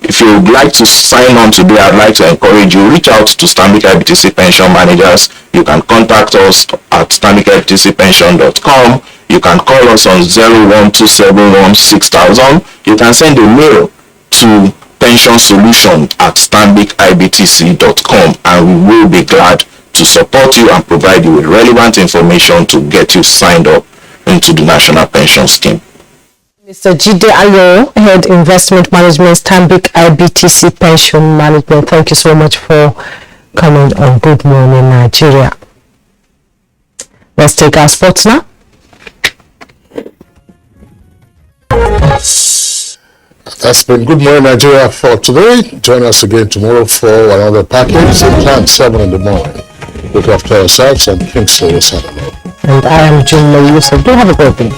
If you would like to sign on today, I'd like to encourage you, reach out to Stanbic IBTC Pension Managers. You can contact us at stanbicibtcpension.com. You can call us on 012716000. You can send a mail to pensionsolution@stanbicibtc.com, and we will be glad to support you and provide you with relevant information to get you signed up into the National Pension Scheme. Mr. Jide Ayo, Head Investment Management, Stanbic IBTC Pension Management, thank you so much for coming on Good Morning Nigeria. Let's take our sports now. That's been Good Morning Nigeria for today. Join us again tomorrow for another package. Same time, 7 in the morning. Look after yourselves, and Kingsley is hello. And I am Jim Yusuf. Do have a great day.